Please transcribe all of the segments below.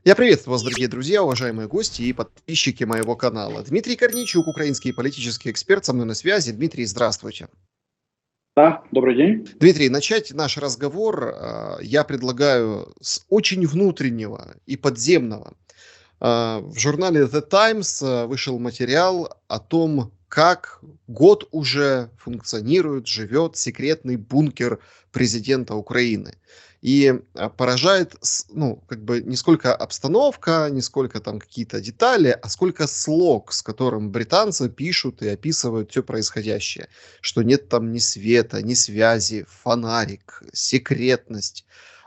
Я приветствую вас, дорогие друзья, уважаемые гости и подписчики моего канала. Дмитрий Корнейчук, украинский политический эксперт, со мной на связи. Дмитрий, здравствуйте. Да, добрый день. Дмитрий, начать наш разговор я предлагаю с очень внутреннего и подземного. В журнале The Times вышел материал о том, как год уже функционирует, живет секретный бункер президента Украины. И поражает, как бы не сколько обстановка, не сколько там какие-то детали, а сколько слог, с которым британцы пишут и описывают все происходящее. Что нет там ни света, ни связи, фонарик, секретность.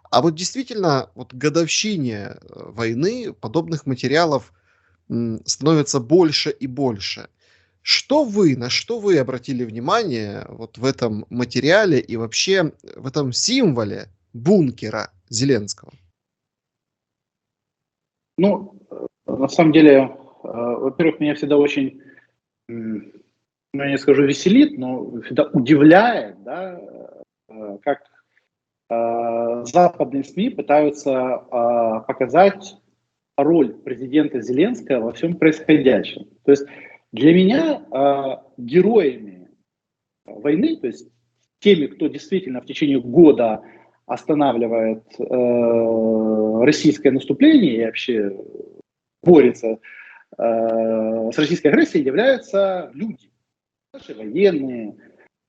А вот действительно, вот к годовщине войны подобных материалов становится больше и больше. На что вы обратили внимание вот в этом материале и вообще в этом символе бункера Зеленского? На самом деле, во-первых, меня всегда очень, я не скажу веселит, но всегда удивляет, да, как западные СМИ пытаются показать роль президента Зеленского во всем происходящем. То есть для меня героями войны, то есть теми, кто действительно в течение года останавливает российское наступление и вообще борется с российской агрессией, являются люди, наши военные,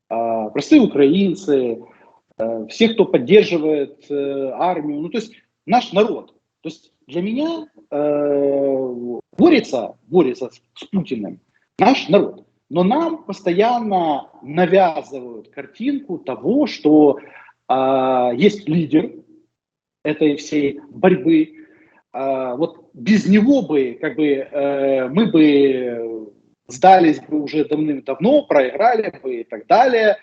простые украинцы, все, кто поддерживает армию, ну то есть наш народ. То есть для меня борется с Путиным наш народ. Но нам постоянно навязывают картинку того, что есть лидер этой всей борьбы. Вот без него бы, мы бы сдались бы уже давным-давно, проиграли бы и так далее.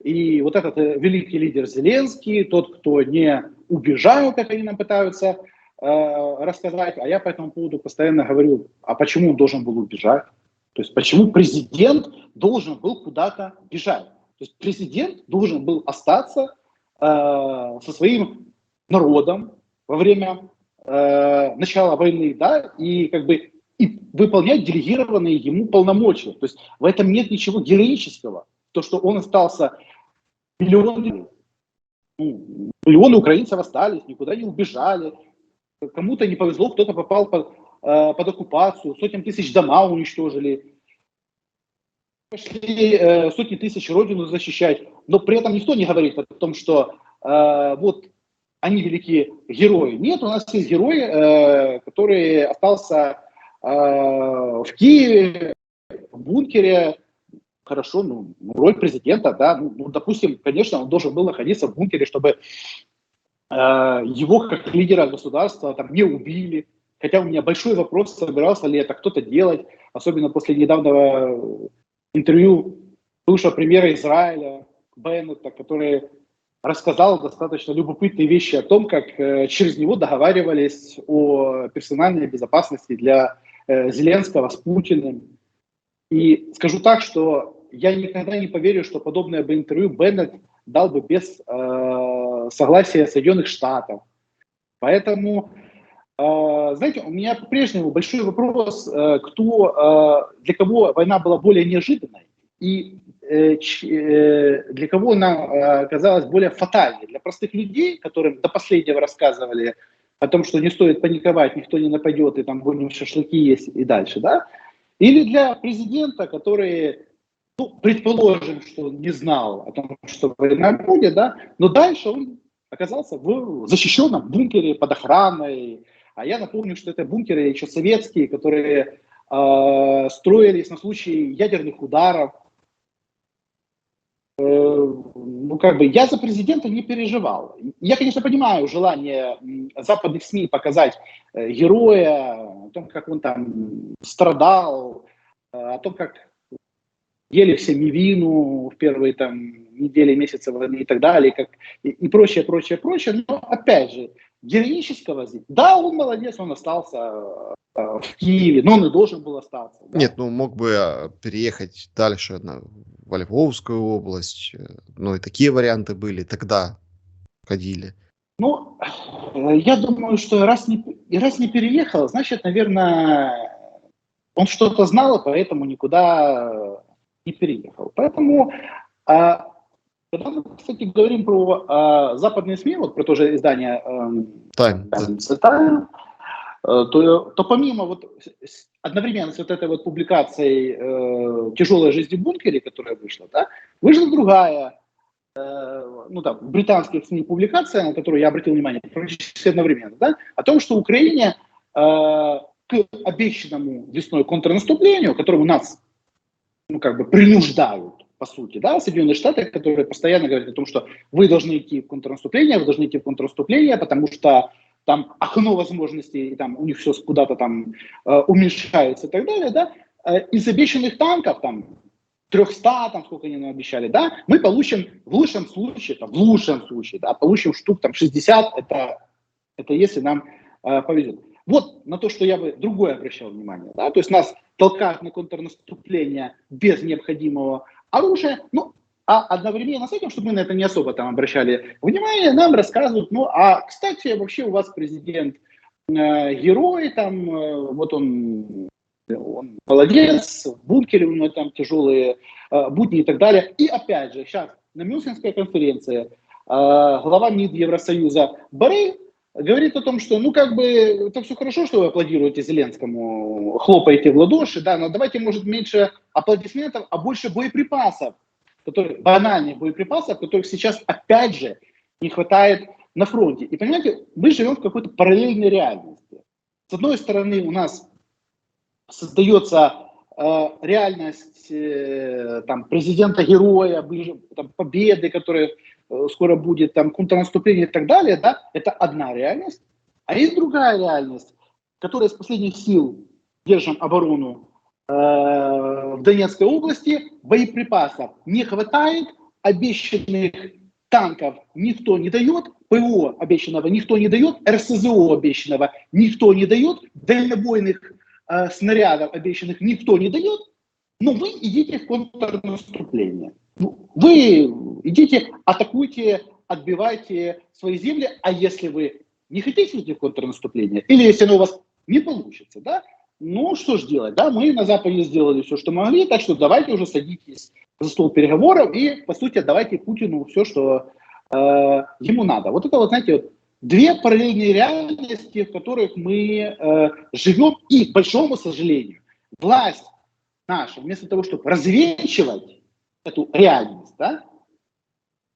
И вот этот великий лидер Зеленский, тот, кто не убежал, как они нам пытаются рассказать, а я по этому поводу постоянно говорю, а почему он должен был убежать? То есть почему президент должен был куда-то бежать? То есть президент должен был остаться со своим народом во время начала войны, да, и и выполнять делегированные ему полномочия. То есть в этом нет ничего героического. То, что он остался, миллионы украинцев остались, никуда не убежали. Кому-то не повезло, кто-то попал под оккупацию, сотен тысяч дома уничтожили, пошли сотни тысяч родину защищать, но при этом никто не говорит о том, что вот они великие герои. Нет, у нас есть герой, который остался в Киеве, в бункере. Хорошо, роль президента, да, допустим, конечно, он должен был находиться в бункере, чтобы его как лидера государства там не убили. Хотя у меня большой вопрос, собирался ли это кто-то делать, особенно после недавнего интервью бывшего премьера Израиля Беннета, который рассказал достаточно любопытные вещи о том, как через него договаривались о персональной безопасности для Зеленского с Путиным. И скажу так, что я никогда не поверю, что подобное бы интервью Беннет дал бы без согласия Соединенных Штатов. Поэтому, знаете, у меня по-прежнему большой вопрос, для кого война была более неожиданной и для кого она оказалась более фатальной. Для простых людей, которым до последнего рассказывали о том, что не стоит паниковать, никто не нападет, и там будем шашлыки есть и дальше, да? Или для президента, который, предположим, что он не знал о том, что война будет, да, но дальше он оказался в защищенном бункере под охраной. А я напомню, что это бункеры еще советские, которые строились на случай ядерных ударов. Я за президента не переживал. Я, конечно, понимаю желание западных СМИ показать героя, о том, как он там страдал, о том, как ели все мивину в первые там недели, месяцы войны и так далее, и прочее, прочее. Но, опять же, героического здесь. Да, он молодец, он остался в Киеве, но он и должен был остаться. Да? Нет, мог бы переехать дальше во Львовскую область. И такие варианты были, тогда ходили. Ну, я думаю, что раз не переехал, значит, наверное, он что-то знал, и поэтому никуда не переехал. Поэтому, когда мы, кстати, говорим про западные СМИ, вот про то же издание Times. Time, то помимо вот одновременно с вот этой вот публикацией «Тяжелая жизнь в бункере», которая вышла, да, вышла другая, ну там, британских СМИ публикация, на которую я обратил внимание практически одновременно, да, о том, что Украине к обещанному весной контрнаступлению, которому нас, ну, как бы принуждают, по сути, да, Соединенные Штаты, которые постоянно говорят о том, что вы должны идти в контрнаступление, потому что там окно возможностей, и там у них все куда-то там уменьшается и так далее, да, из обещанных танков, там, 300, там, сколько они нам обещали, да, мы получим в лучшем случае, да, получим штук там 60, это если нам повезет. Вот на то, что я бы другое обращал внимание, да, то есть нас толкают на контрнаступление без необходимого оружия, ну, а одновременно с этим, чтобы мы на это не особо там обращали внимание, нам рассказывают, ну, а, кстати, вообще у вас президент герой, там, вот он молодец, в бункере у него там тяжелые будни и так далее. И опять же, сейчас на Мюнхенской конференции глава МИД Евросоюза Боррель говорит о том, что, ну, как бы, это все хорошо, что вы аплодируете Зеленскому, хлопаете в ладоши, да, но давайте, может, меньше аплодисментов, а больше боеприпасов, банальных боеприпасов, которых сейчас, опять же, не хватает на фронте. И, понимаете, мы живем в какой-то параллельной реальности. С одной стороны, у нас создается реальность там, президента-героя, там, победы, которая скоро будет, там, контрнаступление и так далее, да, это одна реальность. А есть другая реальность, которая с последних сил держим оборону в Донецкой области, боеприпасов не хватает, обещанных танков никто не дает, ПВО обещанного никто не дает, РСЗО обещанного никто не дает, дальнобойных снарядов обещанных никто не дает, но вы идите в контрнаступление. Вы идите, атакуйте, отбивайте свои земли, а если вы не хотите идти в контрнаступление, или если оно у вас не получится, да, ну что ж делать, да, мы на Западе сделали все, что могли, так что давайте уже садитесь за стол переговоров и, по сути, отдавайте Путину все, что ему надо. Вот это вот, знаете, вот, две параллельные реальности, в которых мы живем, и, к большому сожалению, власть наша, вместо того, чтобы развенчивать эту реальность, да,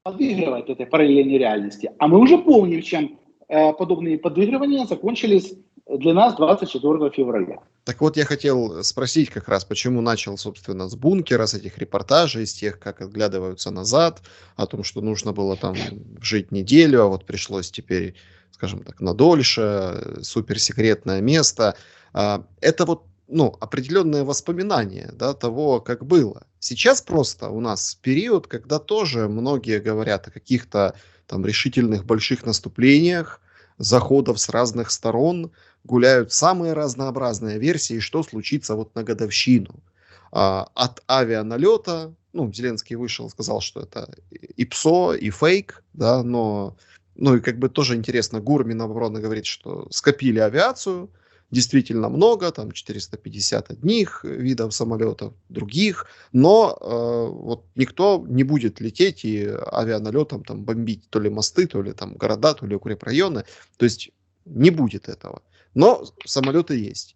подыгрывает этой параллельной реальности. А мы уже помним, чем подобные подыгрывания закончились для нас 24 февраля. Так вот, я хотел спросить как раз, почему начал, собственно, с бункера, с этих репортажей, с тех, как оглядываются назад, о том, что нужно было там жить неделю, а вот пришлось теперь, скажем так, надольше, суперсекретное место. Это вот, ну, определенные воспоминания, да, того, как было. Сейчас просто у нас период, когда тоже многие говорят о каких-то там решительных больших наступлениях, заходов с разных сторон, гуляют самые разнообразные версии, что случится вот на годовщину. От авианалета, ну, Зеленский вышел, сказал, что это и ПСО, и фейк, да, но, ну, и как бы тоже интересно, ГУР Минобороны говорит, что скопили авиацию, действительно много, там 450 одних видов самолетов, других, но вот никто не будет лететь и авианалетом там бомбить то ли мосты, то ли там города, то ли укрепрайоны, то есть не будет этого. Но самолеты есть.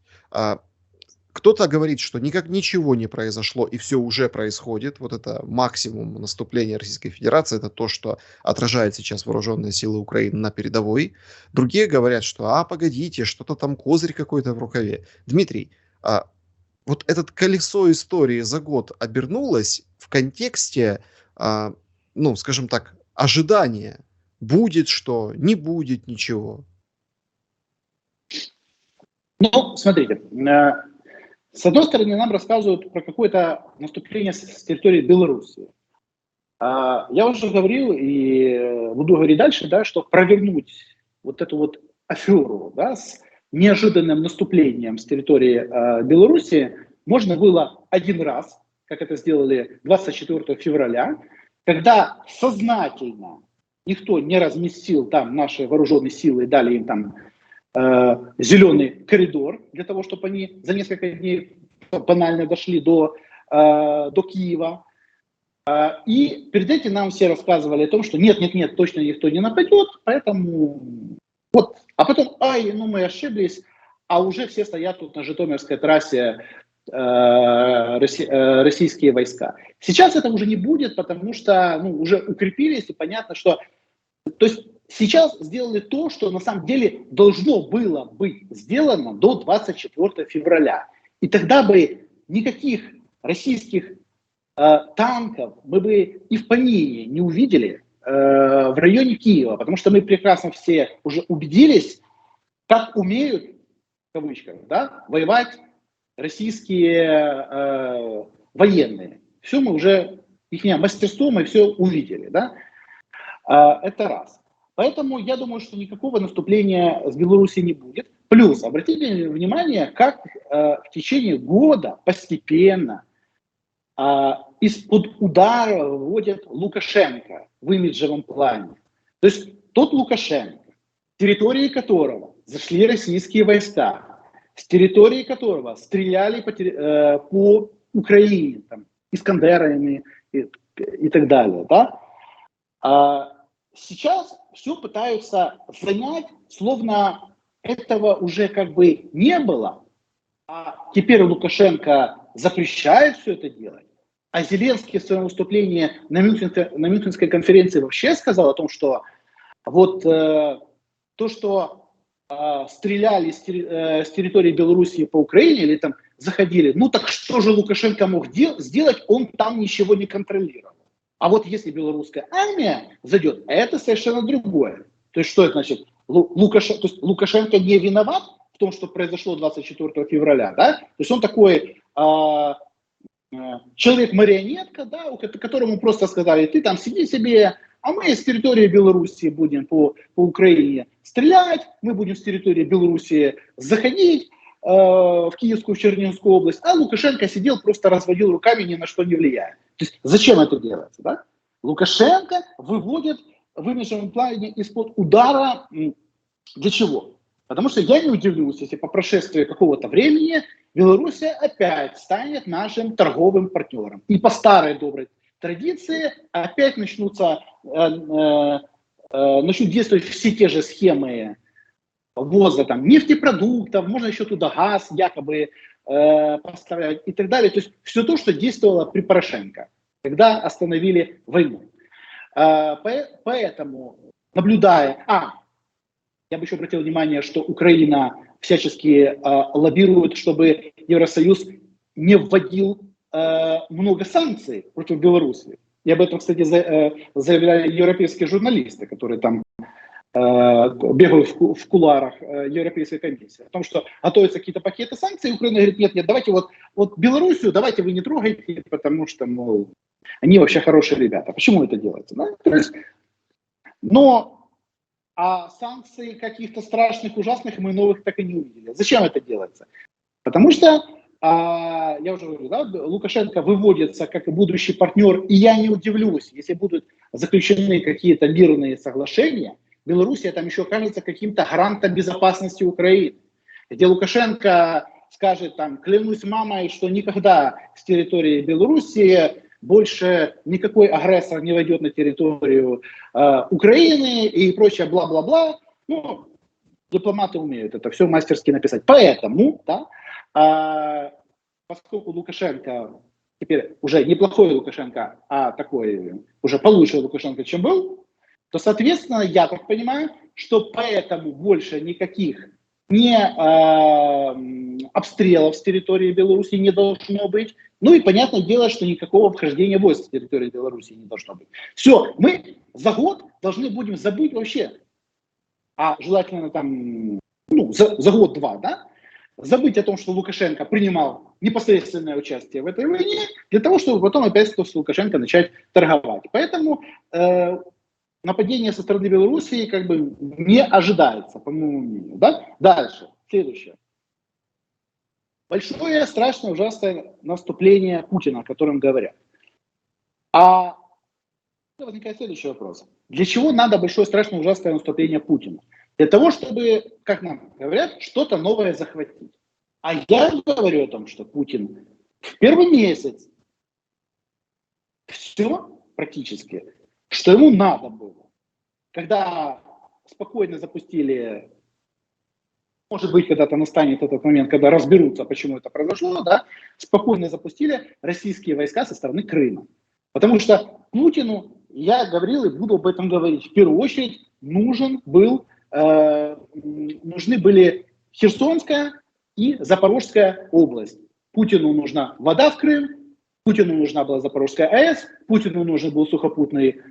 Кто-то говорит, что никак ничего не произошло и все уже происходит. Вот это максимум наступления Российской Федерации, это то, что отражает сейчас вооруженные силы Украины на передовой. Другие говорят, что погодите, что-то там козырь какой-то в рукаве. Дмитрий, вот это колесо истории за год обернулось в контексте, ну, скажем так, ожидания. Будет что, не будет ничего. Ну, смотрите, с одной стороны, нам рассказывают про какое-то наступление с территории Беларуси. Я уже говорил и буду говорить дальше, да, что провернуть вот эту вот аферу, да, с неожиданным наступлением с территории Беларуси можно было один раз, как это сделали 24 февраля, когда сознательно никто не разместил там наши вооруженные силы и дали им там зеленый коридор для того, чтобы они за несколько дней банально дошли до Киева. И перед этим нам все рассказывали о том, что нет, точно никто не нападет, поэтому вот. А потом, мы ошиблись, а уже все стоят тут на Житомирской трассе российские войска. Сейчас это уже не будет, потому что уже укрепились, и понятно, что... То есть сейчас сделали то, что на самом деле должно было быть сделано до 24 февраля. И тогда бы никаких российских танков мы бы и в помине не увидели в районе Киева, потому что мы прекрасно все уже убедились, как умеют, в кавычках, да, воевать российские военные. Все мы уже, их мастерство мы все увидели, да. Это раз. Поэтому я думаю, что никакого наступления с Беларуси не будет. Плюс, обратите внимание, как в течение года постепенно из-под удара выводят Лукашенко в имиджевом плане. То есть тот Лукашенко, с территории которого зашли российские войска, с территории которого стреляли по Украине, там, Искандерами и так далее. Да? Сейчас все пытаются занять, словно этого уже как бы не было, а теперь Лукашенко запрещает все это делать. А Зеленский в своем выступлении на Мюнхенской конференции вообще сказал о том, что вот то, что стреляли с территории Белоруссии по Украине или там заходили, так что же Лукашенко мог сделать, он там ничего не контролировал. А вот если белорусская армия зайдет, это совершенно другое. То есть что это значит? Лукашенко не виноват в том, что произошло 24 февраля, да? То есть он такой... человек-марионетка, да, которому просто сказали, ты там сиди себе, а мы с территории Белоруссии будем по Украине стрелять, мы будем с территории Белоруссии заходить в Киевскую, в Черниговскую область, а Лукашенко сидел, просто разводил руками, ни на что не влияя. То есть зачем это делается? Да? Лукашенко выводит в имиджевом плане из-под удара для чего? Потому что я не удивлюсь, если по прошествии какого-то времени Белоруссия опять станет нашим торговым партнером. И по старой доброй традиции опять начнут действовать все те же схемы ввоза там, нефтепродуктов, можно еще туда газ якобы поставлять и так далее. То есть все то, что действовало при Порошенко, когда остановили войну. Поэтому, наблюдая... Я бы еще обратил внимание, что Украина всячески лоббирует, чтобы Евросоюз не вводил много санкций против Беларуси. И об этом, кстати, заявляли европейские журналисты, которые там бегают в кулуарах Европейской комиссии. О том, что готовятся какие-то пакеты санкций, и Украина говорит, нет, давайте вот Белоруссию давайте вы не трогайте, потому что, мол, они вообще хорошие ребята. Почему это делается? Да? То есть, а санкций каких-то страшных, ужасных мы новых так и не увидели. Зачем это делается? Потому что, я уже говорю, да, Лукашенко выводится как будущий партнер, и я не удивлюсь, если будут заключены какие-то мирные соглашения, Белоруссия там еще окажется каким-то гарантом безопасности Украины, где Лукашенко скажет, там, клянусь мамой, что никогда с территории Белоруссии больше никакой агрессор не войдет на территорию Украины и прочее бла-бла-бла. Дипломаты умеют это все мастерски написать. Поэтому, да, поскольку Лукашенко, теперь уже неплохой Лукашенко, а такой уже получше Лукашенко, чем был, то, соответственно, я так понимаю, что поэтому больше никаких обстрелов с территории Беларуси не должно быть. И понятное дело, что никакого вхождения войск с территории Беларуси не должно быть. Все, мы за год должны будем забыть вообще, а желательно там, за год-два, да, забыть о том, что Лукашенко принимал непосредственное участие в этой войне, для того, чтобы потом опять с Лукашенко начать торговать. Поэтому нападение со стороны Белоруссии как бы не ожидается, по моему мнению. Да? Дальше, следующее. Большое, страшное, ужасное наступление Путина, о котором говорят. А Возникает следующий вопрос. Для чего надо большое, страшное, ужасное наступление Путина? Для того, чтобы, как нам говорят, что-то новое захватить. А я говорю о том, что Путин в первый месяц все практически, что ему надо было. Когда спокойно запустили, может быть, когда-то настанет этот момент, когда разберутся, почему это произошло, да, спокойно запустили российские войска со стороны Крыма. Потому что Путину, я говорил и буду об этом говорить, в первую очередь нужны были Херсонская и Запорожская область. Путину нужна вода в Крым, Путину нужна была Запорожская АЭС, Путину нужен был сухопутный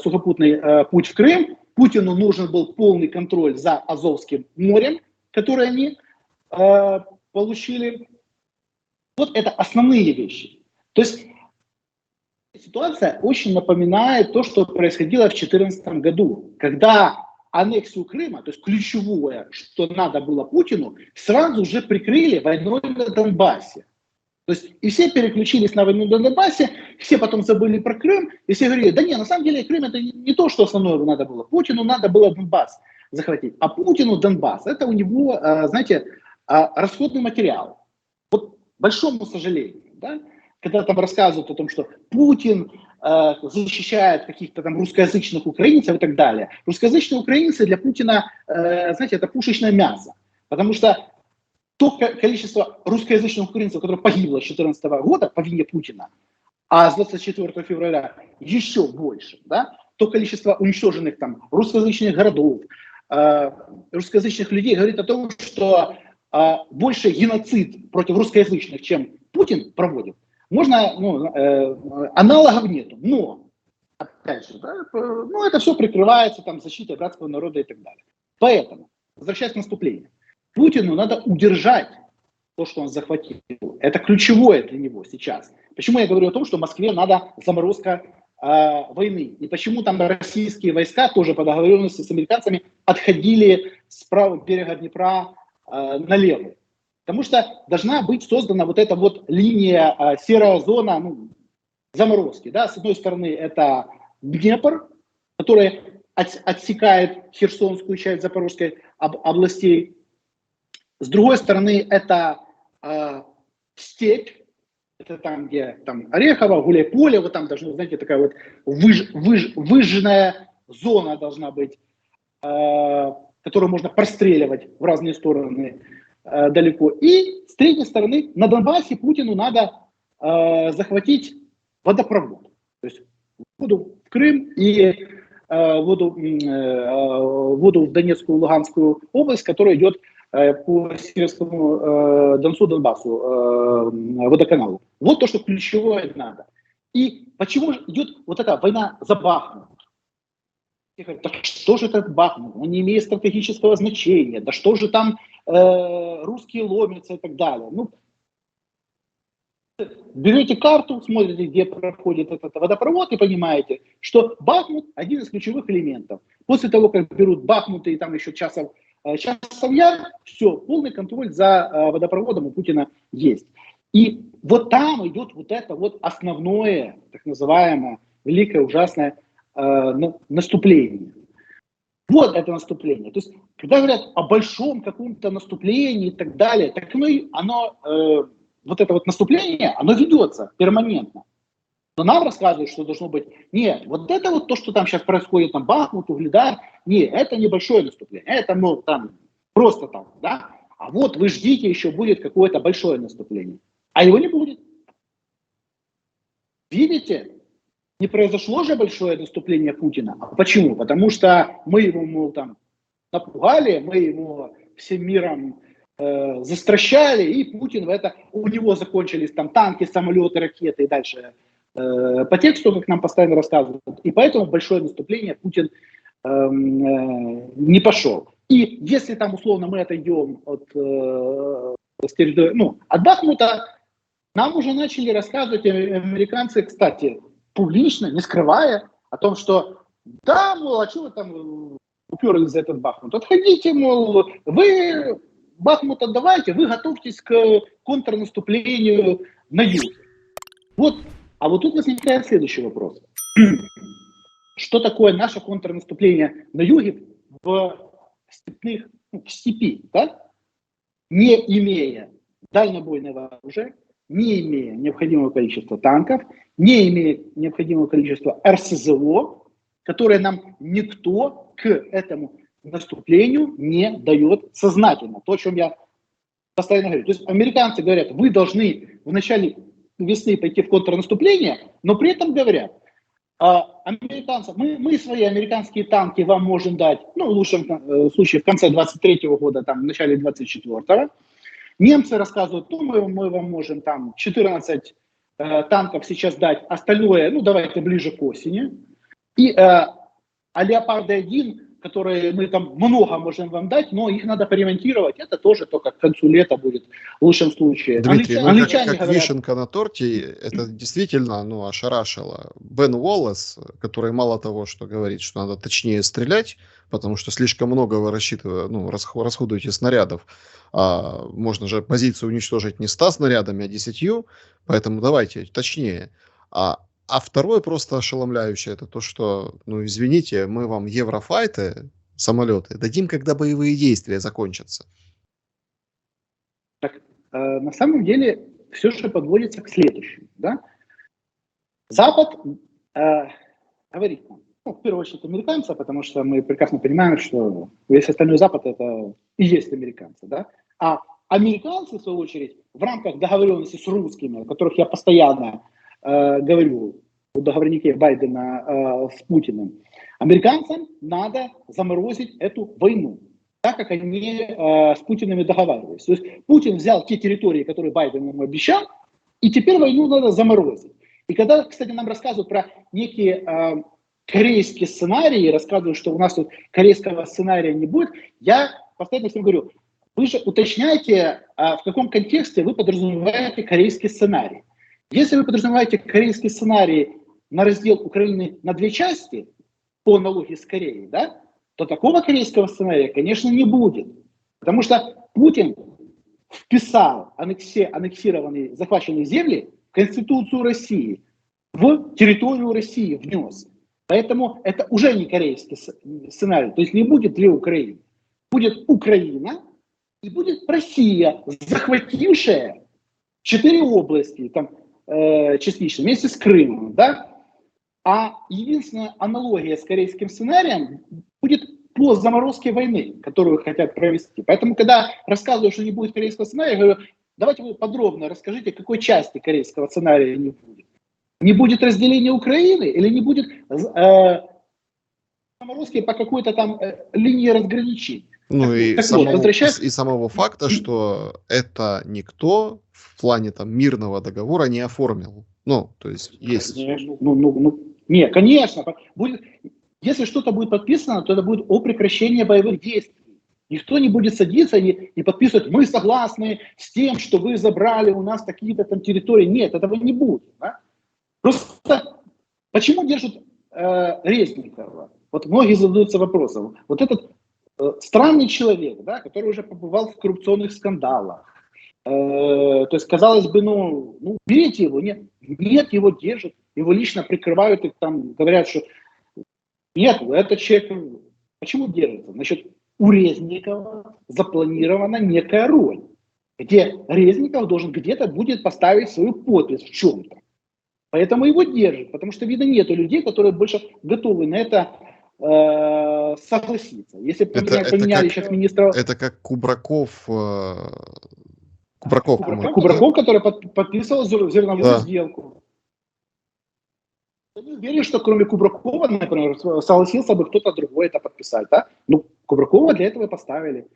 сухопутный путь в Крым, Путину нужен был полный контроль за Азовским морем, который они получили. Вот это основные вещи. То есть ситуация очень напоминает то, что происходило в 2014 году, когда аннексию Крыма, то есть ключевое, что надо было Путину, сразу же прикрыли войной на Донбассе. То есть и все переключились на войну на Донбассе, все потом забыли про Крым, и все говорили, да нет, на самом деле Крым это не то, что основное надо было. Путину надо было Донбасс захватить, а Путину Донбасс, это у него, знаете, расходный материал. Вот, к большому сожалению, да, когда там рассказывают о том, что Путин защищает каких-то там русскоязычных украинцев и так далее. Русскоязычные украинцы для Путина, знаете, это пушечное мясо, потому что то количество русскоязычных украинцев, которое погибло с 2014 года по вине Путина, а с 24 февраля еще больше, да, то количество уничтоженных там русскоязычных городов, русскоязычных людей говорит о том, что больше геноцид против русскоязычных, чем Путин проводит. Можно, аналогов нету, но, опять же, да, это все прикрывается там защитой братского народа и так далее. Поэтому, возвращаясь к наступлению, Путину надо удержать то, что он захватил. Это ключевое для него сейчас. Почему я говорю о том, что Москве надо заморозка войны? И почему там российские войска тоже по договоренности с американцами отходили с правого берега Днепра на левый? Потому что должна быть создана вот эта вот линия, серая зона заморозки. Да? С одной стороны это Днепр, который отсекает Херсонскую часть Запорожской областей. С другой стороны, это степь, это там, где там Орехово, Гуляйполе, вот там должна, знаете, такая вот выжженная зона должна быть, которую можно простреливать в разные стороны далеко. И с третьей стороны, на Донбассе Путину надо захватить водопровод. То есть воду в Крым и воду в Донецкую, Луганскую область, которая идет по Северскому Донцу, Донбассу, водоканалу. Вот то, что ключевое надо. И почему идет вот эта война за Бахмут? Так что же этот Бахмут? Он не имеет стратегического значения. Да что же там русские ломятся и так далее. Берете карту, смотрите, где проходит этот водопровод и понимаете, что Бахмут один из ключевых элементов. После того, как берут Бахмут и там еще часов яр, все, полный контроль за водопроводом у Путина есть. И вот там идет вот это вот основное, так называемое, великое, ужасное наступление. Вот это наступление. То есть, когда говорят о большом каком-то наступлении и так далее, так вот это вот наступление, оно ведется перманентно. Но нам рассказывают, что должно быть, нет, вот это вот то, что там сейчас происходит, там Бахмут, Угледар, нет, это небольшое наступление, это там просто там, да, а вот вы ждите, еще будет какое-то большое наступление, а его не будет. Видите, не произошло же большое наступление Путина. Почему? Потому что мы его, мол, там напугали, мы его всем миром застращали, и Путин у него закончились там танки, самолеты, ракеты и дальше по тексту, как нам постоянно рассказывают. И поэтому большое наступление Путин не пошел. И если там условно мы отойдем от Бахмута, нам уже начали рассказывать американцы, кстати, публично, не скрывая, о том, что да, мол, а что вы там уперлись за этот Бахмут? Отходите, мол, вы Бахмут отдавайте, вы готовьтесь к контрнаступлению на юге. Вот А вот тут возникает следующий вопрос. Что такое наше контрнаступление на юге в степных, в степи, да? Не имея дальнобойного оружия, не имея необходимого количества танков, не имея необходимого количества РСЗО, которое нам никто к этому наступлению не дает сознательно. То, о чем я постоянно говорю. То есть американцы говорят, вы должны в начале весны пойти в контрнаступление, но при этом говорят, американцам, мы свои американские танки вам можем дать, ну, в лучшем случае в конце 23-го года, там, в начале 24-го. Немцы рассказывают, ну, мы вам можем там 14 танков сейчас дать, остальное, ну, давайте ближе к осени. И Леопарды-1, которые мы там много можем вам дать, но их надо поремонтировать, это тоже только к концу лета будет в лучшем случае. Дмитрий, Англичане как говорят, вишенка на торте, это действительно, ну, ошарашило. Бен Уоллес, который мало того, что говорит, что надо точнее стрелять, потому что слишком много вы расходуете снарядов, а можно же позицию уничтожить не 100 снарядами, а 10, поэтому давайте точнее. А второе просто ошеломляющее, это то, что, ну, извините, мы вам еврофайты, самолеты, дадим, когда боевые действия закончатся. Так, на самом деле все же подводится к следующему. Да? Запад говорит нам, ну, в первую очередь американцы, потому что мы прекрасно понимаем, что весь остальной Запад это и есть американцы. Да? А американцы, в свою очередь, в рамках договоренности с русскими, о которых я постоянно говорю, о договорнике Байдена с Путиным, американцам надо заморозить эту войну, так как они с Путиным договаривались. То есть Путин взял те территории, которые Байден ему обещал, и теперь войну надо заморозить. И когда, кстати, нам рассказывают про некие корейские сценарии, рассказывают, что у нас тут корейского сценария не будет, я постоянно всем говорю, вы же уточняйте, в каком контексте вы подразумеваете корейский сценарий. Если вы подразумеваете корейский сценарий на раздел Украины на две части, по аналогии с Кореей, да, то такого корейского сценария, конечно, не будет. Потому что Путин вписал аннексированные, захваченные земли в Конституцию России, в территорию России внес. Поэтому это уже не корейский сценарий. То есть не будет две Украины. Будет Украина и будет Россия, захватившая 4 области, там, частично, вместе с Крымом, да? А единственная аналогия с корейским сценарием будет по заморозке войны, которую хотят провести. Поэтому, когда рассказываю, что не будет корейского сценария, я говорю, давайте вы подробно расскажите, какой части корейского сценария не будет. Не будет разделения Украины или не будет заморозки по какой-то там линии разграничения? Ну и, так вот, возвращаясь... и самого факта, что это никто в плане там мирного договора не оформил. Ну, то есть есть... Конечно. Не, конечно. Будет, если что-то будет подписано, то это будет о прекращении боевых действий. Никто не будет садиться и подписывать, мы согласны с тем, что вы забрали у нас какие-то там территории. Нет, этого не будет. Да? Просто почему держат Резникова? Вот многие задаются вопросом. Вот этот странный человек, да, который уже побывал в коррупционных скандалах. То есть, казалось бы, ну берите его. Нет, его держат. Его лично прикрывают и там говорят, что нет, этот человек... Почему держится? Значит, у Резникова запланирована некая роль, где Резников должен где-то будет поставить свою подпись в чем-то. Поэтому его держат, потому что, видно, нету людей, которые больше готовы на это согласиться. Если поменяли сейчас министра... Это как Кубраков... Кубраков, который подписывал зерновую сделку. Я не уверен, что кроме Кубракова, например, согласился бы кто-то другой это подписать. Да? Ну, Кубракова для этого поставили.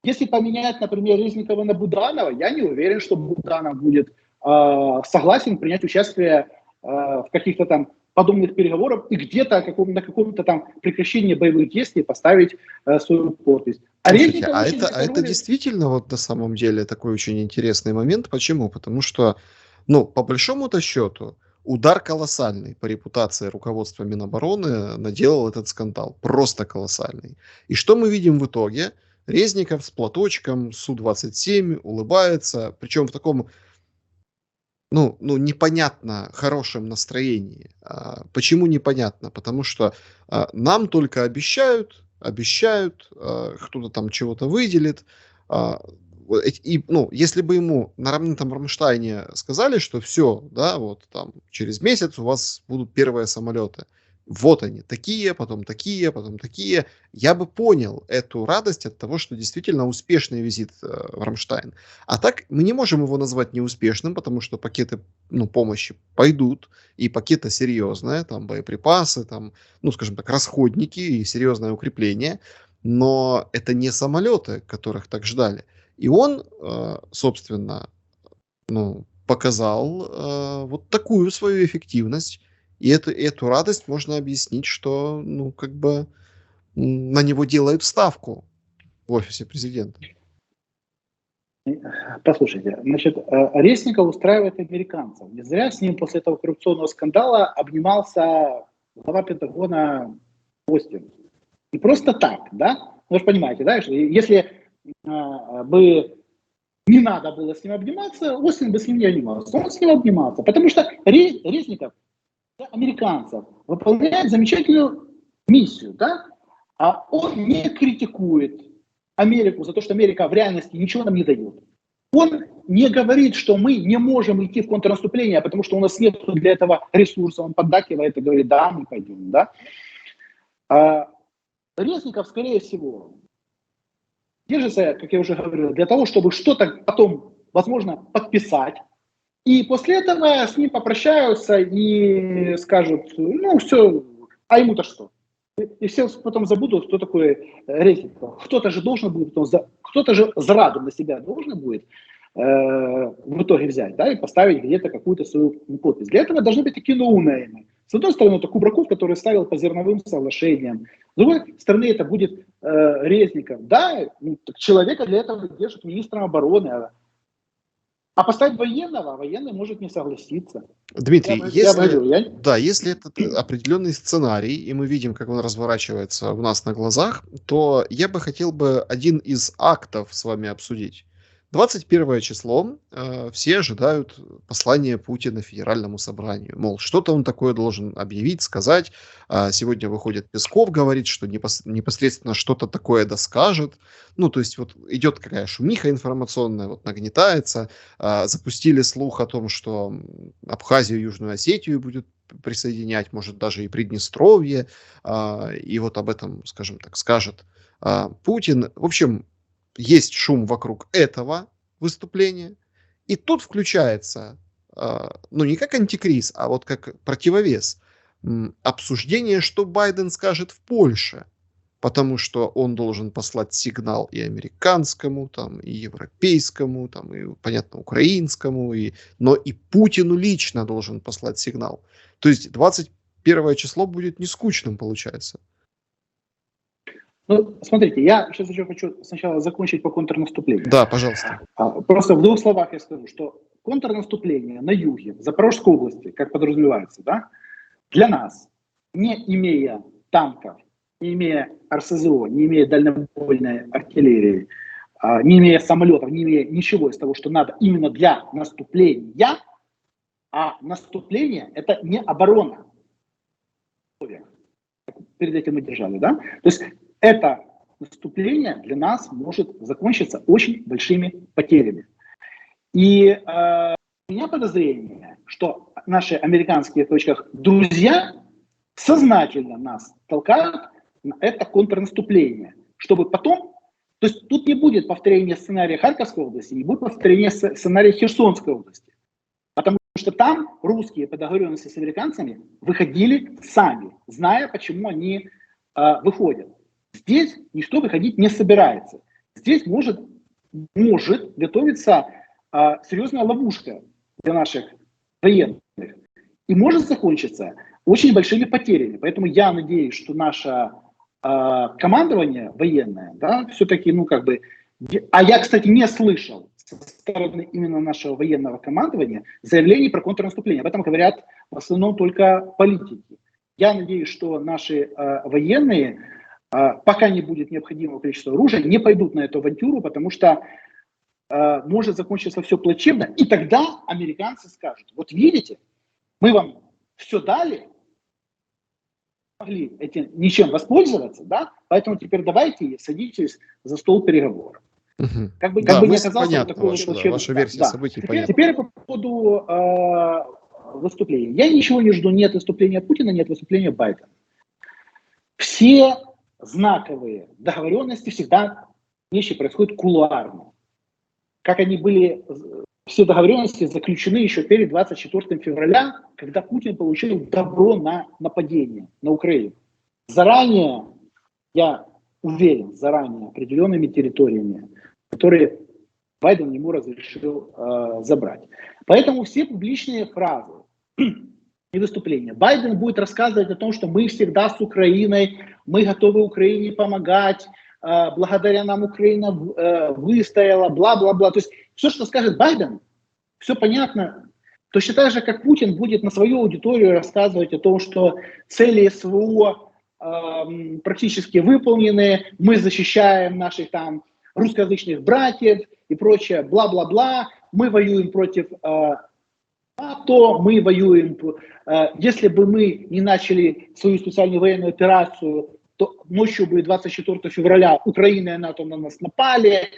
Если поменять, например, Резникова на Буданова, я не уверен, что Буданов будет согласен принять участие в каких-то там подобных переговорах и где-то на каком-то там прекращении боевых действий поставить свою подпись. Слушайте, это действительно вот на самом деле такой очень интересный момент. Почему? Потому что, ну, по большому-то счету, удар колоссальный по репутации руководства Минобороны наделал этот скандал. Просто колоссальный. И что мы видим в итоге? Резников с платочком, Су-27 улыбается, причем в таком непонятно хорошем настроении. Почему непонятно? Потому что нам только обещают, кто-то там чего-то выделит. Если бы ему на равнинном Рамштайне сказали, что все, да, вот там через месяц у вас будут первые самолеты. Вот они, такие, потом такие, потом такие. Я бы понял эту радость от того, что действительно успешный визит в Рамштайн. А так мы не можем его назвать неуспешным, потому что пакеты помощи пойдут, и пакеты серьезные, там боеприпасы, там, скажем так, расходники и серьезное укрепление. Но это не самолеты, которых так ждали. И он, собственно, показал вот такую свою эффективность. И эту радость можно объяснить, что, на него делают ставку в офисе президента. Послушайте, значит, Резников устраивает американцев. Не зря с ним после этого коррупционного скандала обнимался глава Пентагона Остин. Не просто так, да? Вы же понимаете, да, что если бы не надо было с ним обниматься, Остин бы с ним не обнимался. Он с ним обнимался, потому что Резников для американцев выполняет замечательную миссию, да? А он не критикует Америку за то, что Америка в реальности ничего нам не дает. Он не говорит, что мы не можем идти в контрнаступление, потому что у нас нет для этого ресурса. Он поддакивает и говорит, да, мы пойдем, да. Резников, скорее всего, держится, как я уже говорил, для того, чтобы что-то потом, возможно, подписать. И после этого с ним попрощаются и скажут, все, а ему-то что? И все потом забудут, кто такой Резников. Кто-то же должен будет, кто-то же зраду на себя должен будет в итоге взять, да, и поставить где-то какую-то свою подпись. Для этого должны быть такие ноунеймы. С одной стороны, это Кубраков, который ставил по зерновым соглашениям. С другой стороны, это будет Резников. Да, человека для этого держат министром обороны. А поставить военный может не согласиться. Дмитрий, если это определенный сценарий, и мы видим, как он разворачивается у нас на глазах, то я бы хотел один из актов с вами обсудить. 21 число все ожидают послания Путина Федеральному собранию. Мол, что-то он такое должен объявить, сказать. Сегодня выходит Песков, говорит, что непосредственно что-то такое доскажет. То есть вот идет какая шумиха информационная, вот нагнетается. Запустили слух о том, что Абхазию и Южную Осетию будет присоединять, может даже и Приднестровье. И вот об этом, скажем так, скажет Путин. В общем, есть шум вокруг этого выступления, и тут включается, не как антикриз, а вот как противовес, обсуждение, что Байден скажет в Польше, потому что он должен послать сигнал и американскому, и европейскому, и, понятно, украинскому, но и Путину лично должен послать сигнал. То есть 21 число будет не скучным, получается. Смотрите, я сейчас еще хочу сначала закончить по контрнаступлению. Да, пожалуйста. Просто в двух словах я скажу, что контрнаступление на юге, в Запорожской области, как подразумевается, да, для нас, не имея танков, не имея РСЗО, не имея дальнобойной артиллерии, не имея самолетов, не имея ничего из того, что надо именно для наступления, а наступление – это не оборона. Перед этим мы держали, да? То есть это наступление для нас может закончиться очень большими потерями. И у меня подозрение, что наши американские в кавычках друзья сознательно нас толкают на это контрнаступление, чтобы потом, то есть тут не будет повторения сценария Харьковской области, не будет повторения сценария Херсонской области, потому что там русские по договоренности с американцами выходили сами, зная, почему они выходят. Здесь ничто выходить не собирается. Здесь может готовиться серьезная ловушка для наших военных. И может закончиться очень большими потерями. Поэтому я надеюсь, что наше командование военное, да, все-таки, а я, кстати, не слышал со стороны именно нашего военного командования заявлений про контрнаступление. Об этом говорят в основном только политики. Я надеюсь, что наши военные, пока не будет необходимого количества оружия, не пойдут на эту авантюру, потому что может закончиться все плачевно, и тогда американцы скажут, вот видите, мы вам все дали, могли этим ничем воспользоваться, да, поэтому теперь давайте садитесь за стол переговоров. Мгм. Как бы Да, не мысль оказался понятна такой ваша, да, плачевный. ваша версия событий понятна. Теперь по поводу выступления. Я ничего не жду, нет выступления Путина, нет выступления Байдена. Все знаковые договоренности всегда вещи происходят кулуарно. Как они были, все договоренности заключены еще перед 24 февраля, когда Путин получил добро на нападение на Украину. Заранее, я уверен, заранее определенными территориями, которые Байден ему разрешил забрать. Поэтому все публичные фразы и выступления. Байден будет рассказывать о том, что мы всегда с Украиной, мы готовы Украине помогать, благодаря нам Украина выстояла, бла-бла-бла. То есть все, что скажет Байден, все понятно. Точно так же, как Путин будет на свою аудиторию рассказывать о том, что цели СВО практически выполнены, мы защищаем наших там русскоязычных братьев и прочее, бла-бла-бла, мы воюем против НАТО, мы воюем, если бы мы не начали свою специальную военную операцию, то ночью бы 24 февраля Украина и НАТО на нас напали,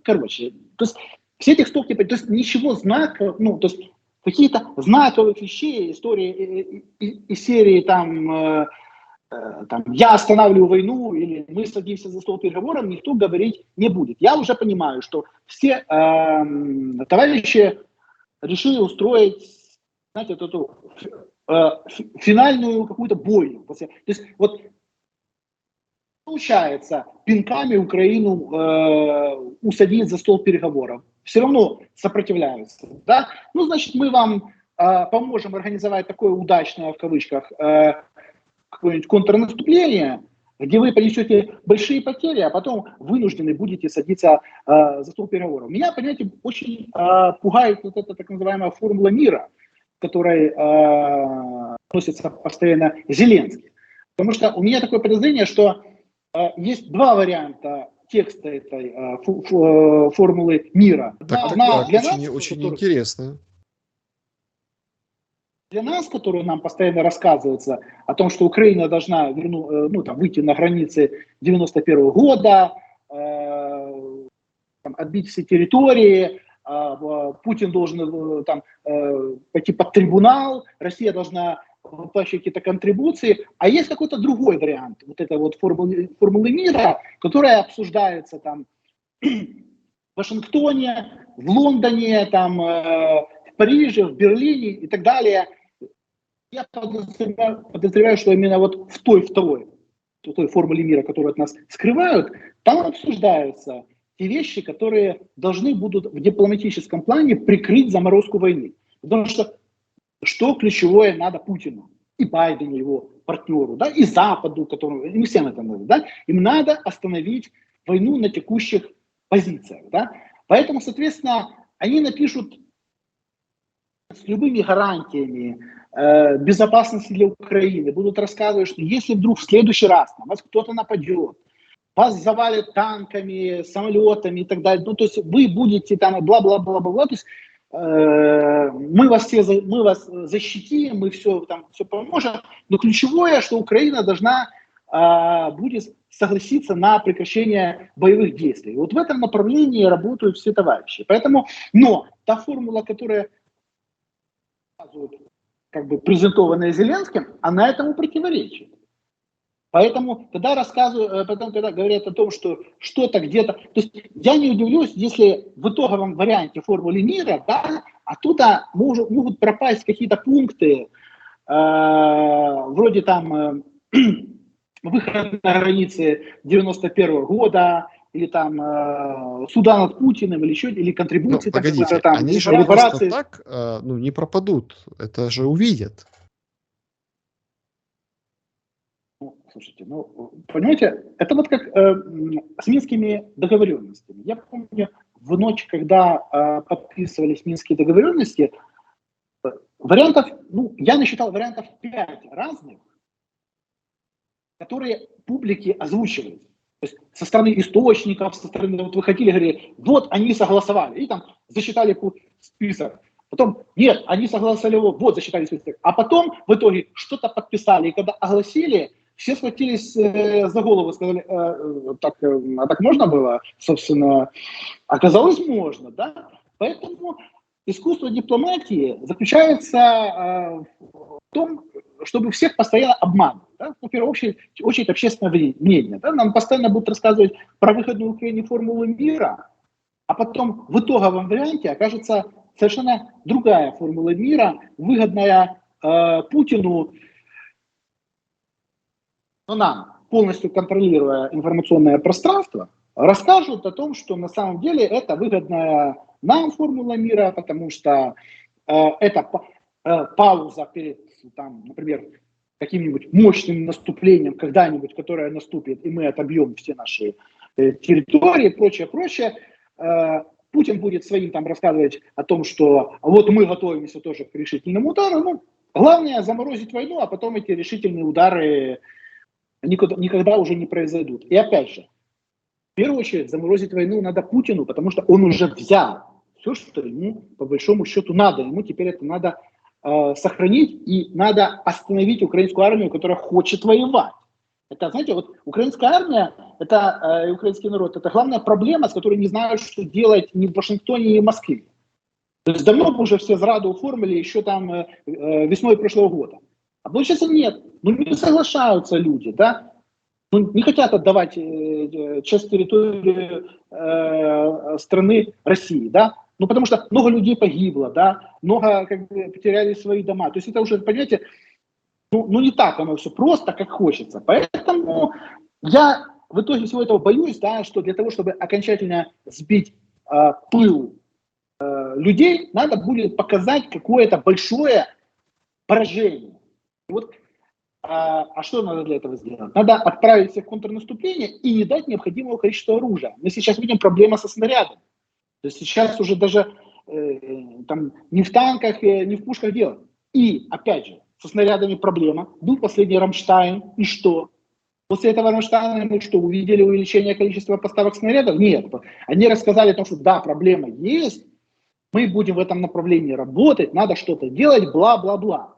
короче, то есть все эти стопки, то есть ничего знакового, то есть какие-то знаковых вещей, истории из серии там, я останавливаю войну или мы садимся за стол переговоров, никто говорить не будет. Я уже понимаю, что все товарищи решили устроить, знаете, эту финальную какую-то бойню. То есть вот получается пинками Украину усадить за стол переговоров. Все равно сопротивляются. Да? Значит, мы вам поможем организовать такое удачное, в кавычках, какое-нибудь контрнаступление, где вы понесете большие потери, а потом вынуждены будете садиться за стол переговоров. Меня, понимаете, очень пугает вот эта так называемая формула мира, которой носится постоянно Зеленский. Потому что у меня такое подозрение, что есть два варианта текста этой формулы мира. Так, очень интересно. Для нас, которую нам постоянно рассказывается о том, что Украина должна выйти на границы 91 года, отбить все территории, Путин должен пойти под трибунал, Россия должна выплачивать какие-то контрибуции, а есть какой-то другой вариант вот этой вот формулы мира, которая обсуждается там в Вашингтоне, в Лондоне, там, в Париже, в Берлине и так далее. Я подозреваю, что именно вот в той формуле мира, которую от нас скрывают, там обсуждаются те вещи, которые должны будут в дипломатическом плане прикрыть заморозку войны. Потому что ключевое надо Путину и Байдену, его партнеру, да, и Западу, которому, не всем это надо, да, им надо остановить войну на текущих позициях. Да. Поэтому, соответственно, они напишут с любыми гарантиями безопасности для Украины, будут рассказывать, что если вдруг в следующий раз на вас кто-то нападет, вас завалят танками, самолетами и так далее, то есть вы будете там бла-бла-бла-бла-бла, то есть мы вас защитим, мы все поможем, но ключевое, что Украина должна будет согласиться на прекращение боевых действий. Вот в этом направлении работают все товарищи. Поэтому, но та формула, которая как бы презентованная Зеленским, она этому противоречит. Поэтому когда когда говорят о том, что что-то где-то, то есть я не удивлюсь, если в итоговом варианте формулы мира, да, оттуда могут пропасть какие-то пункты, вроде там выход на границы 91 года, или там суда над Путиным, или еще, или контрибуции. Погодите, там, они же репарации. просто так не пропадут, это же увидят. Слушайте, понимаете, это вот как с минскими договоренностями. Я помню, в ночь, когда подписывались минские договоренности, вариантов, я насчитал вариантов 5 разных, которые публике озвучивались. То есть со стороны источников, со стороны, вот выходили, говорили, вот они согласовали, и там засчитали список. Потом, нет, они согласовали, вот засчитали список. А потом в итоге что-то подписали, и когда огласили, все схватились за голову, сказали, а так можно было? Собственно, оказалось можно, да? Поэтому искусство дипломатии заключается в том, чтобы всех постоянно обманывать. Да? В первую очередь общественное мнение. Да? Нам постоянно будут рассказывать про выгодную Украине формулу мира, а потом в итоговом варианте окажется совершенно другая формула мира, выгодная Путину, но нам, полностью контролируя информационное пространство, расскажут о том, что на самом деле это выгодная нам формула мира, потому что это пауза перед, там, например, каким-нибудь мощным наступлением когда-нибудь, которое наступит, и мы отобьем все наши территории, прочее, прочее. Путин будет своим там рассказывать о том, что вот мы готовимся тоже к решительному удару. Ну, главное заморозить войну, а потом эти решительные удары никогда уже не произойдут. И опять же, в первую очередь заморозить войну надо Путину, потому что он уже взял все, что ему по большому счету надо. Ему теперь это надо сохранить, и надо остановить украинскую армию, которая хочет воевать. Это, знаете, вот украинская армия, это украинский народ, это главная проблема, с которой не знают, что делать ни в Вашингтоне, ни в Москве. То есть давно бы уже все зраду оформили еще там весной прошлого года. А получается нет. Ну не соглашаются люди, да. Ну, не хотят отдавать часть территории страны России, да. Ну потому что много людей погибло, да. Много как бы потеряли свои дома. То есть это уже, понимаете, ну не так оно все просто, как хочется. Поэтому я в итоге всего этого боюсь, да, что для того, чтобы окончательно сбить пыл людей, надо будет показать какое-то большое поражение. И вот, что надо для этого сделать? Надо отправить всех в контрнаступление и не дать необходимого количества оружия. Мы сейчас видим проблему со снарядами. То есть сейчас уже даже там, не в танках, не в пушках дело. И, опять же, со снарядами проблема. Был последний Рамштайн, и что? После этого Рамштайна мы что, увидели увеличение количества поставок снарядов? Нет. Они рассказали о том, что да, проблема есть, мы будем в этом направлении работать, надо что-то делать, бла-бла-бла.